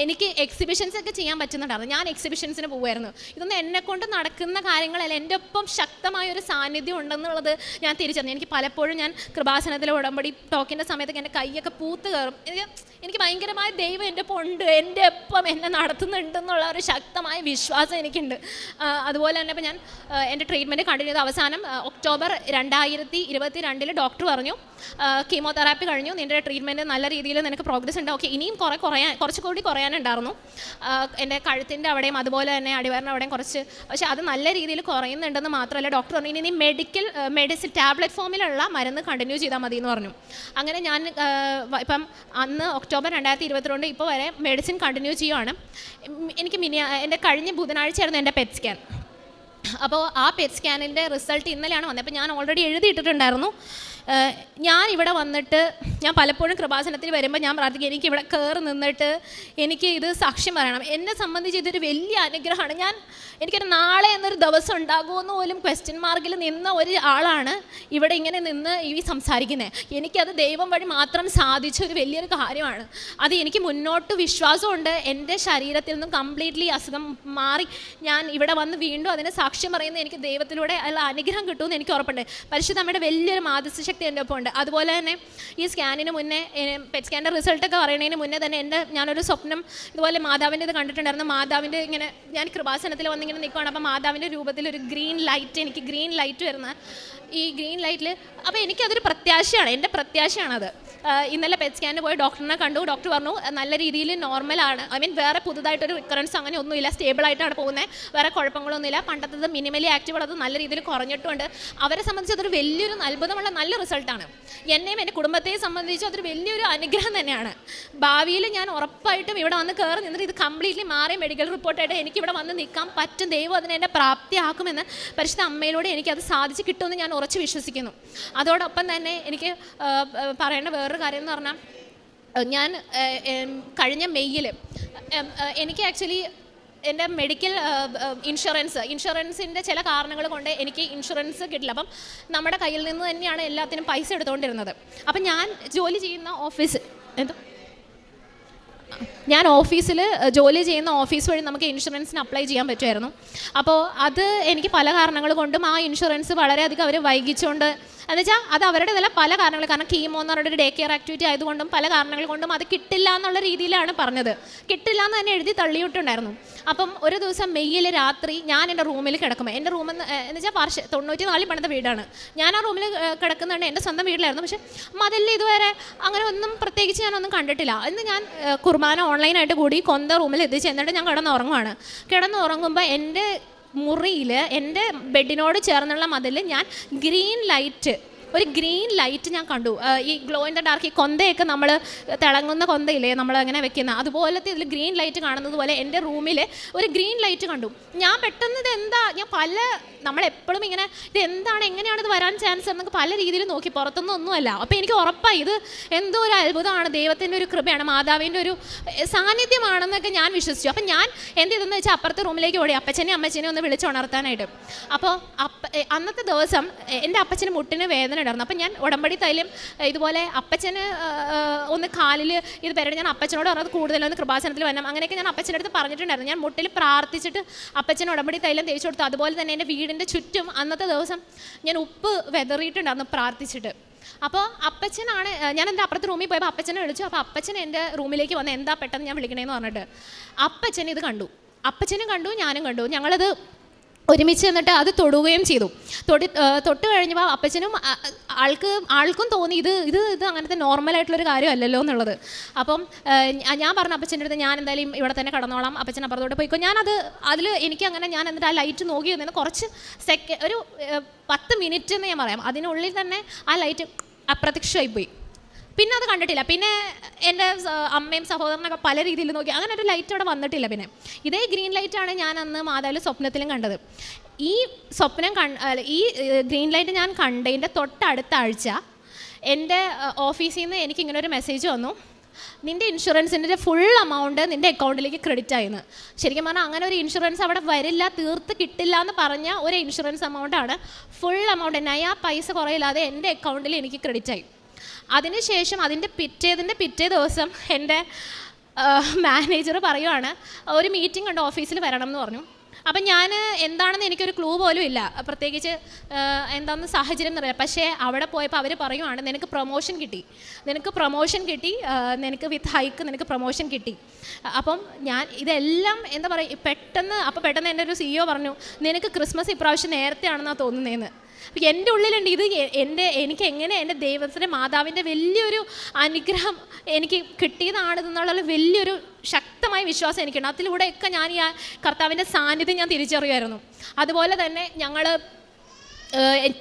എനിക്ക് എക്സിബിഷൻസൊക്കെ ചെയ്യാൻ പറ്റുന്നുണ്ടായിരുന്നു. ഞാൻ എക്സിബിഷൻസിന് പോകുമായിരുന്നു. ഇതൊന്നും എന്നെക്കൊണ്ട് നടക്കുന്ന കാര്യങ്ങളല്ല, എൻ്റെ ഒപ്പം ശക്തമായൊരു സാന്നിധ്യം ഉണ്ടെന്നുള്ളത് ഞാൻ തിരിച്ചറിഞ്ഞു. എനിക്ക് പലപ്പോഴും ഞാൻ കൃപാസനത്തിലെ ഉടമ്പടി ടോക്കിൻ്റെ സമയത്തൊക്കെ എൻ്റെ കൈയൊക്കെ പൂത്ത് കയറും. എനിക്ക് ഭയങ്കരമായ ദൈവം എൻ്റെ ഒപ്പം ഉണ്ട്, എൻ്റെ ഒപ്പം എന്നെ നടത്തുന്നുണ്ടെന്നുള്ള ഒരു ശക്തമായ വിശ്വാസം എനിക്കുണ്ട്. അതുപോലെ തന്നെ ഇപ്പോൾ ഞാൻ എൻ്റെ ട്രീറ്റ്മെൻറ്റ് കണ്ടിന്യൂ ചെയ്ത അവസാനം ഒക്ടോബർ 2022 ഡോക്ടർ പറഞ്ഞു കീമോതെറാപ്പി കഴിഞ്ഞു, നിൻ്റെ ട്രീറ്റ്മെൻറ്റ് നല്ല രീതിയിൽ നിനക്ക് പ്രോഗ്രസ് ഉണ്ട്, ഓക്കെ ഇനിയും കുറച്ചുകൂടി കുറയാനുണ്ടായിരുന്നു. എൻ്റെ കഴുത്തിൻ്റെ അവിടെയും അതുപോലെ തന്നെ അടിവയറിൻ്റെ അവിടെയും കുറച്ച്, പക്ഷേ അത് നല്ല രീതിയിൽ കുറയുന്നുണ്ടെന്ന് മാത്രമല്ല ഡോക്ടർ പറഞ്ഞു ഇനി മെഡിസിൻ ടാബ്ലറ്റ് ഫോമിലുള്ള മരുന്ന് കണ്ടിന്യൂ ചെയ്താൽ മതി എന്ന് പറഞ്ഞു. അങ്ങനെ ഞാൻ ഇപ്പം അന്ന് ഒക്ടോബർ 2022 ഇപ്പോൾ വരെ മെഡിസിൻ കണ്ടിന്യൂ ചെയ്യുവാണ്. എനിക്ക് എൻ്റെ കഴിഞ്ഞ ബുധനാഴ്ചയായിരുന്നു എൻ്റെ പെറ്റ് സ്കാൻ. അപ്പോൾ ആ പെറ്റ് സ്കാനിൻ്റെ റിസൾട്ട് ഇന്നലെയാണ് വന്നത്. അപ്പോൾ ഞാൻ ഓൾറെഡി എഴുതിയിട്ടിട്ടുണ്ടായിരുന്നു. ഞാൻ ഇവിടെ വന്നിട്ട് ഞാൻ പലപ്പോഴും കൃപാസനത്തിൽ വരുമ്പോൾ ഞാൻ പ്രാർത്ഥിക്കും എനിക്ക് ഇവിടെ കയറി നിന്നിട്ട് എനിക്ക് ഇത് സാക്ഷ്യം പറയണം. എന്നെ സംബന്ധിച്ച് ഇതൊരു വലിയ അനുഗ്രഹമാണ്. എനിക്കൊരു നാളെ എന്നൊരു ദിവസം ഉണ്ടാകുമെന്ന് പോലും ക്വസ്റ്റ്യൻ മാർക്കിൽ നിന്ന ഒരു ആളാണ് ഇവിടെ ഇങ്ങനെ നിന്ന് ഈ സംസാരിക്കുന്നത്. എനിക്കത് ദൈവം വഴി മാത്രം സാധിച്ച ഒരു വലിയൊരു കാര്യമാണ്. അത് എനിക്ക് മുന്നോട്ട് വിശ്വാസമുണ്ട്. എൻ്റെ ശരീരത്തിൽ നിന്നും കംപ്ലീറ്റ്ലി അസുഖം മാറി ഞാൻ ഇവിടെ വന്ന് വീണ്ടും അതിന് സാക്ഷ്യം പറയുന്നത് എനിക്ക് ദൈവത്തിലൂടെ ഉള്ള അനുഗ്രഹം കിട്ടുമെന്ന് എനിക്ക് ഉറപ്പുണ്ട്. പരിശുദ്ധ അമ്മയുടെ വലിയൊരു മാധ്യസ്ഥശക്തി എൻ്റെ ഒപ്പം ഉണ്ട്. അതുപോലെ തന്നെ ഈ സ്കാനിന് മുന്നേ പെറ്റ് സ്കാനിൻ്റെ റിസൾട്ടൊക്കെ പറയുന്നതിന് മുന്നേ തന്നെ ഞാനൊരു സ്വപ്നം ഇതുപോലെ മാതാവിൻ്റെ ഇത് കണ്ടിട്ടുണ്ടായിരുന്നു. മാതാവിൻ്റെ ഇങ്ങനെ ഞാൻ കൃപാസനത്തിൽ വന്നിങ്ങനെ നിൽക്കുകയാണ്. അപ്പോൾ മാതാവിൻ്റെ രൂപത്തിൽ ഒരു ഗ്രീൻ ലൈറ്റ് വരുന്ന ഈ ഗ്രീൻ ലൈറ്റിൽ അപ്പോൾ എനിക്കതൊരു പ്രത്യാശയാണ്, എൻ്റെ പ്രത്യാശയാണത്. ഇന്നലെ പെറ്റ് സ്കാനിന് പോയി ഡോക്ടറിനെ കണ്ടു. ഡോക്ടർ പറഞ്ഞു നല്ല രീതിയിൽ നോർമലാണ്, വേറെ പുതുതായിട്ടൊരു റിക്കറൻസ് അങ്ങനെ ഒന്നുമില്ല, സ്റ്റേബിളായിട്ടാണ് പോകുന്നത്, വേറെ കുഴപ്പങ്ങളൊന്നുമില്ല. പണ്ടത്തത് മിനിമലി ആക്റ്റീവ് അത് നല്ല രീതിയിൽ കുറഞ്ഞിട്ടുണ്ട്. അവരെ സംബന്ധിച്ച് അതൊരു വലിയൊരു അത്ഭുതമുള്ള നല്ല റിസൾട്ടാണ്. എന്നെയും എൻ്റെ കുടുംബത്തെയും സംബന്ധിച്ച് അതൊരു വലിയൊരു അനുഗ്രഹം തന്നെയാണ്. ഭാവിയിൽ ഞാൻ ഉറപ്പായിട്ടും ഇവിടെ വന്ന് കയറി നിന്നിട്ട് ഇത് കംപ്ലീറ്റ്ലി മാറി മെഡിക്കൽ റിപ്പോർട്ടായിട്ട് എനിക്കിവിടെ വന്ന് നിൽക്കാൻ പറ്റും. ദൈവം അതിനെ എന്നെ പ്രാപ്തിയാക്കുമെന്ന് പരിശുദ്ധ അമ്മയിലൂടെ എനിക്കത് സാധിച്ച് കിട്ടുമെന്ന് ഞാൻ ഉറച്ച് വിശ്വസിക്കുന്നു. അതോടൊപ്പം തന്നെ എനിക്ക് പറയേണ്ട വേറൊരു കാര്യം എന്ന് പറഞ്ഞാൽ ഞാൻ കഴിഞ്ഞ മെയ്യിൽ എനിക്ക് ആക്ച്വലി എൻ്റെ മെഡിക്കൽ ഇൻഷുറൻസിൻ്റെ ചില കാരണങ്ങൾ കൊണ്ട് എനിക്ക് ഇൻഷുറൻസ് കിട്ടില്ല. അപ്പം നമ്മുടെ കയ്യിൽ നിന്ന് തന്നെയാണ് എല്ലാത്തിനും പൈസ എടുത്തുകൊണ്ടിരുന്നത്. അപ്പം ഞാൻ ജോലി ചെയ്യുന്ന ഓഫീസിൽ ജോലി ചെയ്യുന്ന ഓഫീസ് വഴി നമുക്ക് ഇൻഷുറൻസിന് അപ്ലൈ ചെയ്യാൻ പറ്റുമായിരുന്നു. അപ്പോൾ അത് എനിക്ക് പല കാരണങ്ങൾ കൊണ്ടും ആ ഇൻഷുറൻസ് വളരെയധികം അവർ വൈകിച്ചുകൊണ്ട് എന്നുവെച്ചാൽ അത് അവരുടേതല്ല പല കാരണങ്ങൾ, കാരണം കീമോ എന്ന് പറഞ്ഞൊരു ഡേ കെയർ ആക്ടിവിറ്റി ആയതുകൊണ്ടും പല കാരണങ്ങൾ കൊണ്ടും അത് കിട്ടില്ല എന്നുള്ള രീതിയിലാണ് പറഞ്ഞത്. കിട്ടില്ല എന്ന് തന്നെ എഴുതി തള്ളിയിട്ടുണ്ടായിരുന്നു. അപ്പം ഒരു ദിവസം മെയ്യിൽ രാത്രി ഞാൻ എൻ്റെ റൂമിൽ കിടക്കുമ്പോൾ, എൻ്റെ റൂമെന്ന് വെച്ചാൽ 94 പണിത വീടാണ്, ഞാൻ ആ റൂമിൽ കിടക്കുന്നുണ്ട്. എൻ്റെ സ്വന്തം വീട്ടിലായിരുന്നു. പക്ഷേ മതിൽ ഇതുവരെ അങ്ങനെ ഒന്നും പ്രത്യേകിച്ച് ഞാനൊന്നും കണ്ടിട്ടില്ല. ഇന്ന് ഞാൻ കുർബാന ഓൺലൈനായിട്ട് കൂടി കൊന്ത റൂമിൽ എത്തിച്ച് എന്നിട്ട് ഞാൻ കിടന്നുറങ്ങുമ്പോൾ എൻ്റെ മുറിയിൽ എൻ്റെ ബെഡിനോട് ചേർന്നുള്ള മതിൽ ഞാൻ ഒരു ഗ്രീൻ ലൈറ്റ് ഞാൻ കണ്ടു. ഈ ഗ്ലോ ഇൻ ദ ഡാർക്ക്, ഈ കൊന്തയൊക്കെ നമ്മൾ തിളങ്ങുന്ന കൊന്തയില്ലേ നമ്മളങ്ങനെ വെക്കുന്ന അതുപോലത്തെ ഇതിൽ ഗ്രീൻ ലൈറ്റ് കാണുന്നത് പോലെ എൻ്റെ റൂമിൽ ഒരു ഗ്രീൻ ലൈറ്റ് കണ്ടു. ഞാൻ പെട്ടെന്ന് നമ്മളെപ്പോഴും ഇങ്ങനെ ഇതെന്താണ്, എങ്ങനെയാണ് ഇത് വരാൻ ചാൻസ് എന്നൊക്കെ പല രീതിയിൽ നോക്കി, പുറത്തൊന്നുമല്ല. അപ്പോൾ എനിക്ക് ഉറപ്പായി ഇത് എന്തോ ഒരു അത്ഭുതമാണ്, ദൈവത്തിൻ്റെ ഒരു കൃപയാണ്, മാതാവിൻ്റെ ഒരു സാന്നിധ്യമാണെന്നൊക്കെ ഞാൻ വിശ്വസിച്ചു. അപ്പം ഞാൻ എന്ത് ചെയ്തെന്ന് വെച്ചാൽ അപ്പുറത്തെ റൂമിലേക്ക് ഓടി അപ്പച്ചനെയും അമ്മച്ചനെയും ഒന്ന് വിളിച്ചുണർത്താനായിട്ട്. അപ്പോൾ അന്നത്തെ ദിവസം എൻ്റെ അപ്പച്ചന് മുട്ടിന് വേദന ഉണ്ടായിരുന്നു. അപ്പം ഞാൻ ഉടമ്പടി തൈലം ഇതുപോലെ അപ്പച്ചന് ഒന്ന് കാലിൽ ഇത് പെരടി ഞാൻ അപ്പച്ചനോട് പറഞ്ഞത് കൂടുതലൊന്ന് കൃപാസനത്തിൽ വരണം അങ്ങനെയൊക്കെ ഞാൻ അപ്പച്ചൻ്റെ അടുത്ത് പറഞ്ഞിട്ടുണ്ടായിരുന്നു. ഞാൻ മുട്ടിൽ പ്രാർത്ഥിച്ചിട്ട് അപ്പച്ചന് ഉടമ്പടി തൈലം തേച്ച് കൊടുത്തു. അതുപോലെ തന്നെ എൻ്റെ വീടിൻ്റെ ചുറ്റും അന്നത്തെ ദിവസം ഞാൻ ഉപ്പ് വെതറിയിട്ടുണ്ടായിരുന്നു പ്രാർത്ഥിച്ചിട്ട്. അപ്പോൾ അപ്പച്ചനാണ്, ഞാൻ എൻ്റെ അപ്പുറത്തെ റൂമിൽ പോയപ്പോൾ അപ്പച്ചനെ വിളിച്ചു. അപ്പോൾ അപ്പച്ചൻ എൻ്റെ റൂമിലേക്ക് വന്ന് എന്താ പെട്ടെന്ന് ഞാൻ വിളിക്കണേന്ന് പറഞ്ഞിട്ട് അപ്പച്ചൻ ഇത് കണ്ടു. അപ്പച്ചനും കണ്ടു, ഞാനും കണ്ടു. ഞങ്ങളത് ഒരുമിച്ച് എന്നിട്ട് അത് തൊടുകയും ചെയ്തു. തൊട്ട് കഴിഞ്ഞപ്പോൾ അപ്പച്ചനും ആൾക്കും തോന്നി ഇത് അങ്ങനത്തെ നോർമലായിട്ടുള്ളൊരു കാര്യമല്ലല്ലോ എന്നുള്ളത്. അപ്പം ഞാൻ പറഞ്ഞു അപ്പച്ചൻ്റെ അടുത്ത് ഞാൻ എന്തായാലും ഇവിടെ തന്നെ കടന്നോളാം, അപ്പച്ചൻ അപ്പുറത്തോട്ട് പോയിക്കോ. അതിൽ എനിക്ക് അങ്ങനെ ഞാൻ എന്നിട്ട് ആ ലൈറ്റ് നോക്കി വന്നിട്ട് കുറച്ച് ഒരു 10 മിനിറ്റ് എന്ന് ഞാൻ പറയാം, അതിനുള്ളിൽ തന്നെ ആ ലൈറ്റ് അപ്രത്യക്ഷമായിപ്പോയി. പിന്നെ അത് കണ്ടിട്ടില്ല. പിന്നെ എൻ്റെ അമ്മയും സഹോദരനൊക്കെ പല രീതിയിൽ നോക്കി, അങ്ങനെ ഒരു ലൈറ്റ് അവിടെ വന്നിട്ടില്ല. പിന്നെ ഇതേ ഗ്രീൻ ലൈറ്റാണ് ഞാൻ അന്ന് മാതാവിൽ സ്വപ്നത്തിലും കണ്ടത്. ഈ ഗ്രീൻ ലൈറ്റ് ഞാൻ കണ്ടതിൻ്റെ തൊട്ടടുത്ത ആഴ്ച എൻ്റെ ഓഫീസിൽ നിന്ന് എനിക്കിങ്ങനെ ഒരു മെസ്സേജ് വന്നു, നിൻ്റെ ഇൻഷുറൻസിൻ്റെ ഫുൾ എമൗണ്ട് നിൻ്റെ അക്കൗണ്ടിലേക്ക് ക്രെഡിറ്റ് ആയെന്ന്. ശരിക്കും പറഞ്ഞാൽ അങ്ങനെ ഒരു ഇൻഷുറൻസ് അവിടെ വരില്ല, തീർത്ത് കിട്ടില്ല എന്ന് പറഞ്ഞ ഒരു ഇൻഷുറൻസ് എമൗണ്ടാണ്. ഫുൾ എമൗണ്ട് നയാ പൈസ കുറയില്ലാതെ എൻ്റെ അക്കൗണ്ടിൽ എനിക്ക് ക്രെഡിറ്റ് ആയി. അതിനുശേഷം അതിൻ്റെ പിറ്റേ ദിവസം എൻ്റെ മാനേജർ പറയുവാണ് ഒരു മീറ്റിംഗ് ഉണ്ട് ഓഫീസിൽ വരണം എന്ന് പറഞ്ഞു. അപ്പം ഞാൻ എന്താണെന്ന് എനിക്കൊരു ക്ലൂ പോലും ഇല്ല, പ്രത്യേകിച്ച് എന്താണെന്ന് സാഹചര്യം എന്നറിയില്ല. പക്ഷേ അവിടെ പോയപ്പോൾ അവർ പറയുവാണ് നിനക്ക് പ്രൊമോഷൻ കിട്ടി, നിനക്ക് വിത്ത് ഹൈക്ക് നിനക്ക് പ്രൊമോഷൻ കിട്ടി. അപ്പം ഞാൻ ഇതെല്ലാം എന്താ പറയുക പെട്ടെന്ന് എൻ്റെ ഒരു CEO പറഞ്ഞു നിനക്ക് ക്രിസ്മസ് ഇപ്രാവശ്യം നേരത്തെ ആണെന്നാണ് തോന്നുന്നതെന്ന്. അപ്പം എൻ്റെ ഉള്ളിലുണ്ട് ഇത് എനിക്ക് എങ്ങനെ എൻ്റെ ദൈവത്തിൻ്റെ മാതാവിൻ്റെ വലിയൊരു അനുഗ്രഹം എനിക്ക് കിട്ടിയതാണെന്നുള്ള വലിയൊരു ശക്തമായ വിശ്വാസം എനിക്കുണ്ട്. അതിലൂടെയൊക്കെ ഞാൻ ഈ കർത്താവിൻ്റെ സാന്നിധ്യം ഞാൻ തിരിച്ചറിയുമായിരുന്നു. അതുപോലെ തന്നെ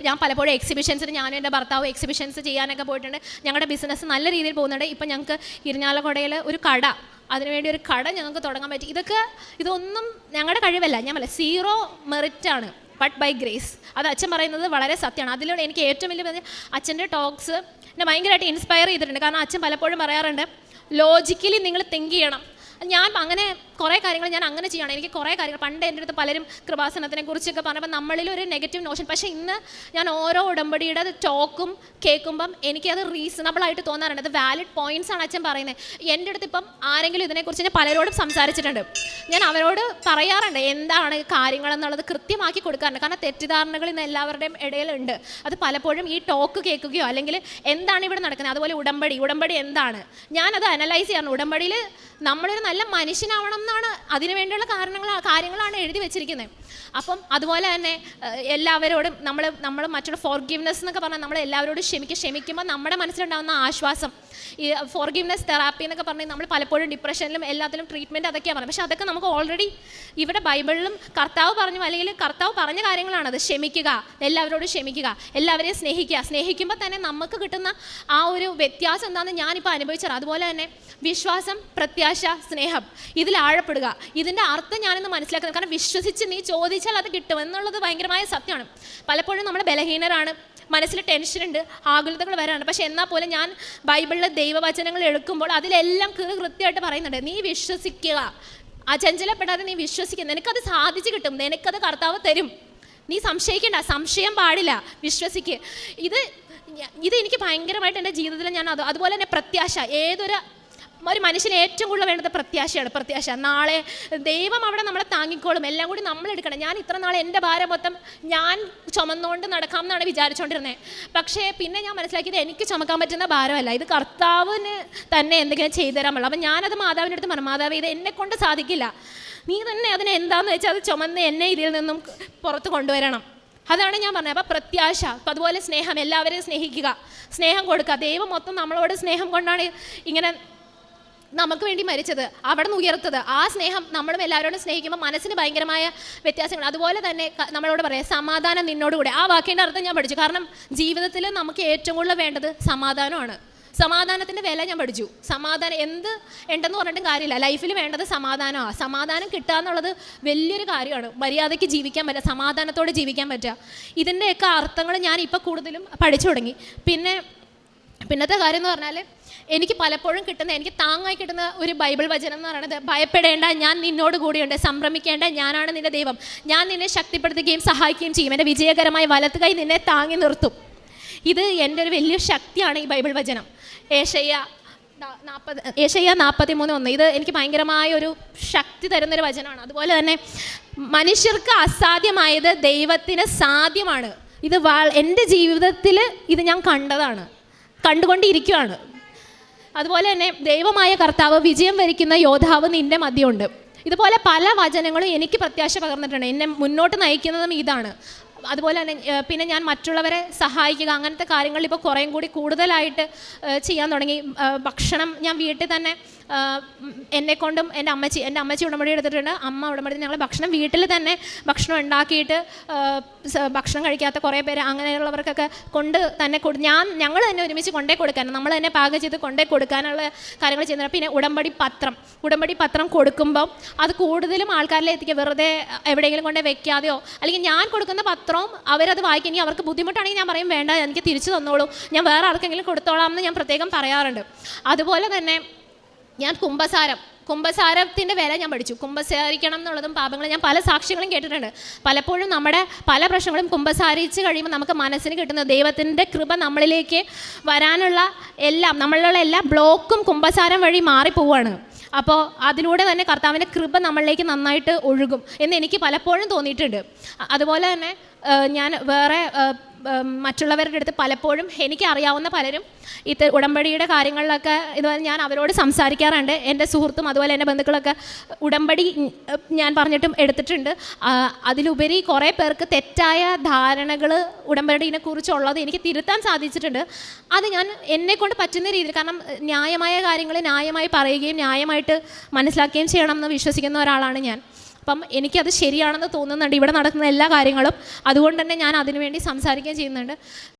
ഞാൻ പലപ്പോഴും എക്സിബിഷൻസിന് ഞാനും എൻ്റെ ഭർത്താവ് എക്സിബിഷൻസ് ചെയ്യാനൊക്കെ പോയിട്ടുണ്ട്. ഞങ്ങളുടെ ബിസിനസ് നല്ല രീതിയിൽ പോകുന്നുണ്ട്. ഇപ്പം ഞങ്ങൾക്ക് ഇരിഞ്ഞാലക്കുടയിൽ ഒരു കട, അതിനുവേണ്ടി ഒരു കട ഞങ്ങൾക്ക് തുടങ്ങാൻ പറ്റി. ഇതൊന്നും ഞങ്ങളുടെ കഴിവല്ല, ഞാൻ പറയാം 0 മെറിറ്റാണ്, ബട്ട് ബൈ ഗ്രേസ്. അത് അച്ഛൻ പറയുന്നത് വളരെ സത്യമാണ്. അതിലൂടെ എനിക്ക് ഏറ്റവും വലിയ അച്ഛൻ്റെ ടോക്സ് എന്നെ ഭയങ്കരമായിട്ട് ഇൻസ്പയർ ചെയ്തിട്ടുണ്ട്. കാരണം അച്ഛൻ പലപ്പോഴും പറയാറുണ്ട് ലോജിക്കലി നിങ്ങൾ തിങ്ക് ചെയ്യണം. ഞാൻ അങ്ങനെ കുറേ കാര്യങ്ങൾ ഞാൻ അങ്ങനെ ചെയ്യണം. എനിക്ക് കുറേ കാര്യങ്ങൾ പണ്ട് എൻ്റെ അടുത്ത് പലരും കൃപാസനത്തിനെ കുറിച്ചൊക്കെ പറഞ്ഞപ്പോൾ നമ്മളിലൊരു നെഗറ്റീവ് നോഷൻ. പക്ഷേ ഇന്ന് ഞാൻ ഓരോ ഉടമ്പടിയുടെ ടോക്കും കേൾക്കുമ്പം എനിക്കത് റീസണബിൾ ആയിട്ട് തോന്നാറുണ്ട്. അത് വാലിഡ് പോയിന്റ്സ് ആണ് അച്ഛൻ പറയുന്നത്. എൻ്റെ അടുത്ത് ഇപ്പം ആരെങ്കിലും ഇതിനെക്കുറിച്ച് ഞാൻ പലരോടും സംസാരിച്ചിട്ടുണ്ട്. ഞാൻ അവരോട് പറയാറുണ്ട് എന്താണ് കാര്യങ്ങളെന്നുള്ളത് കൃത്യമാക്കി കൊടുക്കാറുണ്ട്. കാരണം തെറ്റിദ്ധാരണകൾ ഇന്ന് എല്ലാവരുടെയും ഇടയിലുണ്ട്. അത് പലപ്പോഴും ഈ ടോക്ക് കേൾക്കുകയോ അല്ലെങ്കിൽ എന്താണ് ഇവിടെ നടക്കുന്നത്, അതുപോലെ ഉടമ്പടി എന്താണ്, ഞാനത് അനലൈസ് ചെയ്യാറുണ്ട്. ഉടമ്പടിയിൽ നമ്മളൊരു നല്ല മനുഷ്യനാവണം എന്നാണ് അതിനുവേണ്ടിയുള്ള കാര്യങ്ങളാണ് എഴുതി വെച്ചിരിക്കുന്നത്. അപ്പം അതുപോലെ തന്നെ എല്ലാവരോടും നമ്മൾ മറ്റുള്ള ഫോർഗിവ്നെസ് എന്നൊക്കെ പറഞ്ഞാൽ നമ്മൾ എല്ലാവരോടും ക്ഷമിക്കുമ്പോൾ നമ്മുടെ മനസ്സിലുണ്ടാകുന്ന ആശ്വാസം, ഈ ഫോർഗിവ്നെസ് തെറാപ്പി എന്നൊക്കെ പറഞ്ഞാൽ നമ്മൾ പലപ്പോഴും ഡിപ്രഷനിലും എല്ലാത്തിലും ട്രീറ്റ്മെൻറ്റ് അതൊക്കെയാണ് പറയുന്നത്. പക്ഷേ അതൊക്കെ നമുക്ക് ഓൾറെഡി ഇവിടെ ബൈബിളിലും കർത്താവ് പറഞ്ഞു, അല്ലെങ്കിൽ കർത്താവ് പറഞ്ഞ കാര്യങ്ങളാണത്. ക്ഷമിക്കുക, എല്ലാവരോടും ക്ഷമിക്കുക, എല്ലാവരെയും സ്നേഹിക്കുമ്പോൾ തന്നെ നമുക്ക് കിട്ടുന്ന ആ ഒരു വ്യത്യാസം എന്താണെന്ന് ഞാനിപ്പോൾ അനുഭവിച്ചത്. അതുപോലെ തന്നെ വിശ്വാസം, പ്രത്യാശ, സ്നേഹം, ഇതിൽ ആഴപ്പെടുക. ഇതിൻ്റെ അർത്ഥം ഞാനിന്ന് മനസ്സിലാക്കുന്നത്. കാരണം വിശ്വസിച്ച് നീ ചോദിച്ചാൽ അത് കിട്ടും എന്നുള്ളത് ഭയങ്കരമായ സത്യമാണ്. പലപ്പോഴും നമ്മൾ ബലഹീനരാണ്, മനസ്സിൽ ടെൻഷനുണ്ട്, ആകുലതകൾ വരാറുണ്ട്. പക്ഷെ എന്നാൽ പോലും ഞാൻ ബൈബിളിലെ ദൈവവചനങ്ങൾ എടുക്കുമ്പോൾ അതിലെല്ലാം കൃത്യമായിട്ട് പറയുന്നുണ്ട് നീ വിശ്വസിക്കുക, അചഞ്ചലപ്പെടാതെ നീ വിശ്വസിക്കുക, നിനക്കത് സാധിച്ചു കിട്ടും, നിനക്കത് കർത്താവ് തരും, നീ സംശയിക്കേണ്ട, സംശയം പാടില്ല, വിശ്വസിക്കുക. ഇത് എനിക്ക് ഭയങ്കരമായിട്ട് എൻ്റെ ജീവിതത്തിൽ ഞാൻ അതുപോലെ തന്നെ പ്രത്യാശ. ഒരു മനുഷ്യന് ഏറ്റവും കൂടുതൽ വേണ്ടത് പ്രത്യാശ. നാളെ ദൈവം അവിടെ നമ്മളെ താങ്ങിക്കോളും, എല്ലാം കൂടി നമ്മളെടുക്കണം. ഞാൻ ഇത്ര നാളെ എൻ്റെ ഭാരം മൊത്തം ഞാൻ ചുമന്നുകൊണ്ട് നടക്കാം എന്നാണ് വിചാരിച്ചുകൊണ്ടിരുന്നത്. പക്ഷേ പിന്നെ ഞാൻ മനസ്സിലാക്കിയത് എനിക്ക് ചുമക്കാൻ പറ്റുന്ന ഭാരമല്ല, ഇത് കർത്താവിന് തന്നെ എന്തെങ്കിലും ചെയ്തു തരാൻ പാടില്ല. അപ്പം ഞാനത് മാതാവിൻ്റെ അടുത്ത് പറഞ്ഞു, മാതാവ് ഇത് എന്നെക്കൊണ്ട് സാധിക്കില്ല, നീ തന്നെ അതിന് എന്താണെന്ന് വെച്ചാൽ അത് ചുമന്ന് എന്നെ ഇതിൽ നിന്നും പുറത്ത് കൊണ്ടുവരണം. അതാണ് ഞാൻ പറഞ്ഞത്. അപ്പോൾ പ്രത്യാശ, അതുപോലെ സ്നേഹം, എല്ലാവരെയും സ്നേഹിക്കുക, സ്നേഹം കൊടുക്കുക. ദൈവം മൊത്തം നമ്മളോട് സ്നേഹം കൊണ്ടാണ് ഇങ്ങനെ നമുക്ക് വേണ്ടി മരിച്ചത്, അവിടെ നിന്ന് ഉയർത്തത്. ആ സ്നേഹം നമ്മളും എല്ലാവരോടും സ്നേഹിക്കുമ്പോൾ മനസ്സിന് ഭയങ്കരമായ വ്യത്യാസങ്ങൾ. അതുപോലെ തന്നെ നമ്മളോട് പറയാം സമാധാനം നിന്നോടുകൂടെ. ആ വാക്കിൻ്റെ അർത്ഥം ഞാൻ പഠിച്ചു. കാരണം ജീവിതത്തിൽ നമുക്ക് ഏറ്റവും കൂടുതൽ വേണ്ടത് സമാധാനമാണ്. സമാധാനത്തിൻ്റെ വില ഞാൻ പഠിച്ചു. സമാധാനം എന്ത് ഉണ്ടെന്ന് പറഞ്ഞിട്ടും കാര്യമില്ല, ലൈഫിൽ വേണ്ടത് സമാധാനമാണ്. സമാധാനം കിട്ടുക എന്നുള്ളത് വലിയൊരു കാര്യമാണ്. മര്യാദയ്ക്ക് ജീവിക്കാൻ പറ്റുക, സമാധാനത്തോടെ ജീവിക്കാൻ പറ്റുക, ഇതിൻ്റെയൊക്കെ അർത്ഥങ്ങൾ ഞാൻ ഇപ്പോൾ കൂടുതലും പഠിച്ചു തുടങ്ങി. പിന്നത്തെ കാര്യം എന്ന് പറഞ്ഞാൽ എനിക്ക് പലപ്പോഴും എനിക്ക് താങ്ങായി കിട്ടുന്ന ഒരു ബൈബിൾ വചനം എന്ന് പറയുന്നത് ഭയപ്പെടേണ്ട, ഞാൻ നിന്നോട് കൂടിയുണ്ട്, സംഭ്രമിക്കേണ്ട, ഞാനാണ് നിന്റെ ദൈവം, ഞാൻ നിന്നെ ശക്തിപ്പെടുത്തുകയും സഹായിക്കുകയും ചെയ്യും, എൻ്റെ വിജയകരമായ വലത്ത് കൈ നിന്നെ താങ്ങി നിർത്തും. ഇത് എൻ്റെ ഒരു വലിയ ശക്തിയാണ് ഈ ബൈബിൾ വചനം. ഏശയ്യ 43:1 ഇത് എനിക്ക് ഭയങ്കരമായ ഒരു ശക്തി തരുന്നൊരു വചനമാണ്. അതുപോലെ തന്നെ മനുഷ്യർക്ക് അസാധ്യമായത് ദൈവത്തിന് സാധ്യമാണ്. ഇത് എൻ്റെ ജീവിതത്തിൽ ഇത് ഞാൻ കണ്ടുകൊണ്ടിരിക്കുകയാണ്. അതുപോലെ തന്നെ ദൈവമായ കർത്താവ്, വിജയം വരിക്കുന്ന യോദ്ധാവ് നിൻ്റെ മധ്യമുണ്ട്. ഇതുപോലെ പല വചനങ്ങളും എനിക്ക് പ്രത്യാശ പകർന്നിട്ടുണ്ട്. എന്നെ മുന്നോട്ട് നയിക്കുന്നതും ഇതാണ്. അതുപോലെ തന്നെ പിന്നെ ഞാൻ മറ്റുള്ളവരെ സഹായിക്കുക, അങ്ങനത്തെ കാര്യങ്ങൾ ഇപ്പോൾ കുറേയും കൂടി കൂടുതലായിട്ട് ചെയ്യാൻ തുടങ്ങി. ഭക്ഷണം ഞാൻ വീട്ടിൽ തന്നെ എന്നെക്കൊണ്ടും എൻ്റെ അമ്മച്ചി ഉടമ്പടി എടുത്തിട്ടുണ്ട്. അമ്മ ഉടമ്പടി ഞങ്ങൾ ഭക്ഷണം വീട്ടിൽ തന്നെ ഭക്ഷണം ഉണ്ടാക്കിയിട്ട് ഭക്ഷണം കഴിക്കാത്ത കുറേ പേര് അങ്ങനെയുള്ളവർക്കൊക്കെ ഞങ്ങൾ തന്നെ ഒരുമിച്ച് കൊണ്ടേ കൊടുക്കാൻ, നമ്മൾ തന്നെ പാകം ചെയ്ത് കൊണ്ടേ കൊടുക്കാനുള്ള കാര്യങ്ങൾ ചെയ്യുന്നുണ്ട്. പിന്നെ ഉടമ്പടി പത്രം കൊടുക്കുമ്പം അത് കൂടുതലും ആൾക്കാരിലേക്ക് എത്തിക്കുക. വെറുതെ എവിടെയെങ്കിലും കൊണ്ടേ വെക്കാതെയോ, അല്ലെങ്കിൽ ഞാൻ കൊടുക്കുന്ന പത്രവും അവരത് വായിക്കും. ഇനി അവർക്ക് ബുദ്ധിമുട്ടാണെങ്കിൽ ഞാൻ പറയും വേണ്ട, എനിക്ക് തിരിച്ചു തന്നോളൂ, ഞാൻ വേറെ ആർക്കെങ്കിലും കൊടുത്തോളാം എന്ന് ഞാൻ പ്രത്യേകം പറയാറുണ്ട്. അതുപോലെ തന്നെ ഞാൻ കുമ്പസാരത്തിൻ്റെ വില ഞാൻ പഠിച്ചു. കുമ്പസാരിക്കണം എന്നുള്ളതും പാപങ്ങളും ഞാൻ പല സാക്ഷ്യങ്ങളും കേട്ടിട്ടുണ്ട്. പലപ്പോഴും നമ്മുടെ പല പ്രശ്നങ്ങളും കുമ്പസാരിച്ച് കഴിയുമ്പോൾ നമുക്ക് മനസ്സിന് കിട്ടുന്ന ദൈവത്തിൻ്റെ കൃപ നമ്മളിലേക്ക് വരാനുള്ള നമ്മളിലുള്ള എല്ലാ ബ്ലോക്കും കുമ്പസാരം വഴി മാറിപ്പോവാണ്. അപ്പോൾ അതിലൂടെ തന്നെ കർത്താവിൻ്റെ കൃപ നമ്മളിലേക്ക് നന്നായിട്ട് ഒഴുകും എന്ന് എനിക്ക് പലപ്പോഴും തോന്നിയിട്ടുണ്ട്. അതുപോലെ തന്നെ ഞാൻ വേറെ മറ്റുള്ളവരുടെ അടുത്ത് പലപ്പോഴും എനിക്കറിയാവുന്ന പലരും ഉടമ്പടിയുടെ കാര്യങ്ങളിലൊക്കെ ഇതുപോലെ ഞാൻ അവരോട് സംസാരിക്കാറുണ്ട്. എൻ്റെ സുഹൃത്തും അതുപോലെ എൻ്റെ ബന്ധുക്കളൊക്കെ ഉടമ്പടി ഞാൻ പറഞ്ഞിട്ടും എടുത്തിട്ടുണ്ട്. അതിലുപരി കുറേ പേർക്ക് തെറ്റായ ധാരണകൾ ഉടമ്പടിനെ കുറിച്ചുള്ളത് എനിക്ക് തിരുത്താൻ സാധിച്ചിട്ടുണ്ട്. അത് ഞാൻ എന്നെക്കൊണ്ട് പറ്റുന്ന രീതിയിൽ, കാരണം ന്യായമായ കാര്യങ്ങൾ ന്യായമായി പറയുകയും ന്യായമായിട്ട് മനസ്സിലാക്കുകയും ചെയ്യണം എന്ന് വിശ്വസിക്കുന്ന ഒരാളാണ് ഞാൻ. അപ്പം എനിക്കത് ശരിയാണെന്ന് തോന്നുന്നുണ്ട് ഇവിടെ നടക്കുന്ന എല്ലാ കാര്യങ്ങളും. അതുകൊണ്ട് തന്നെ ഞാൻ അതിനുവേണ്ടി സംസാരിക്കുകയും ചെയ്യുന്നുണ്ട്.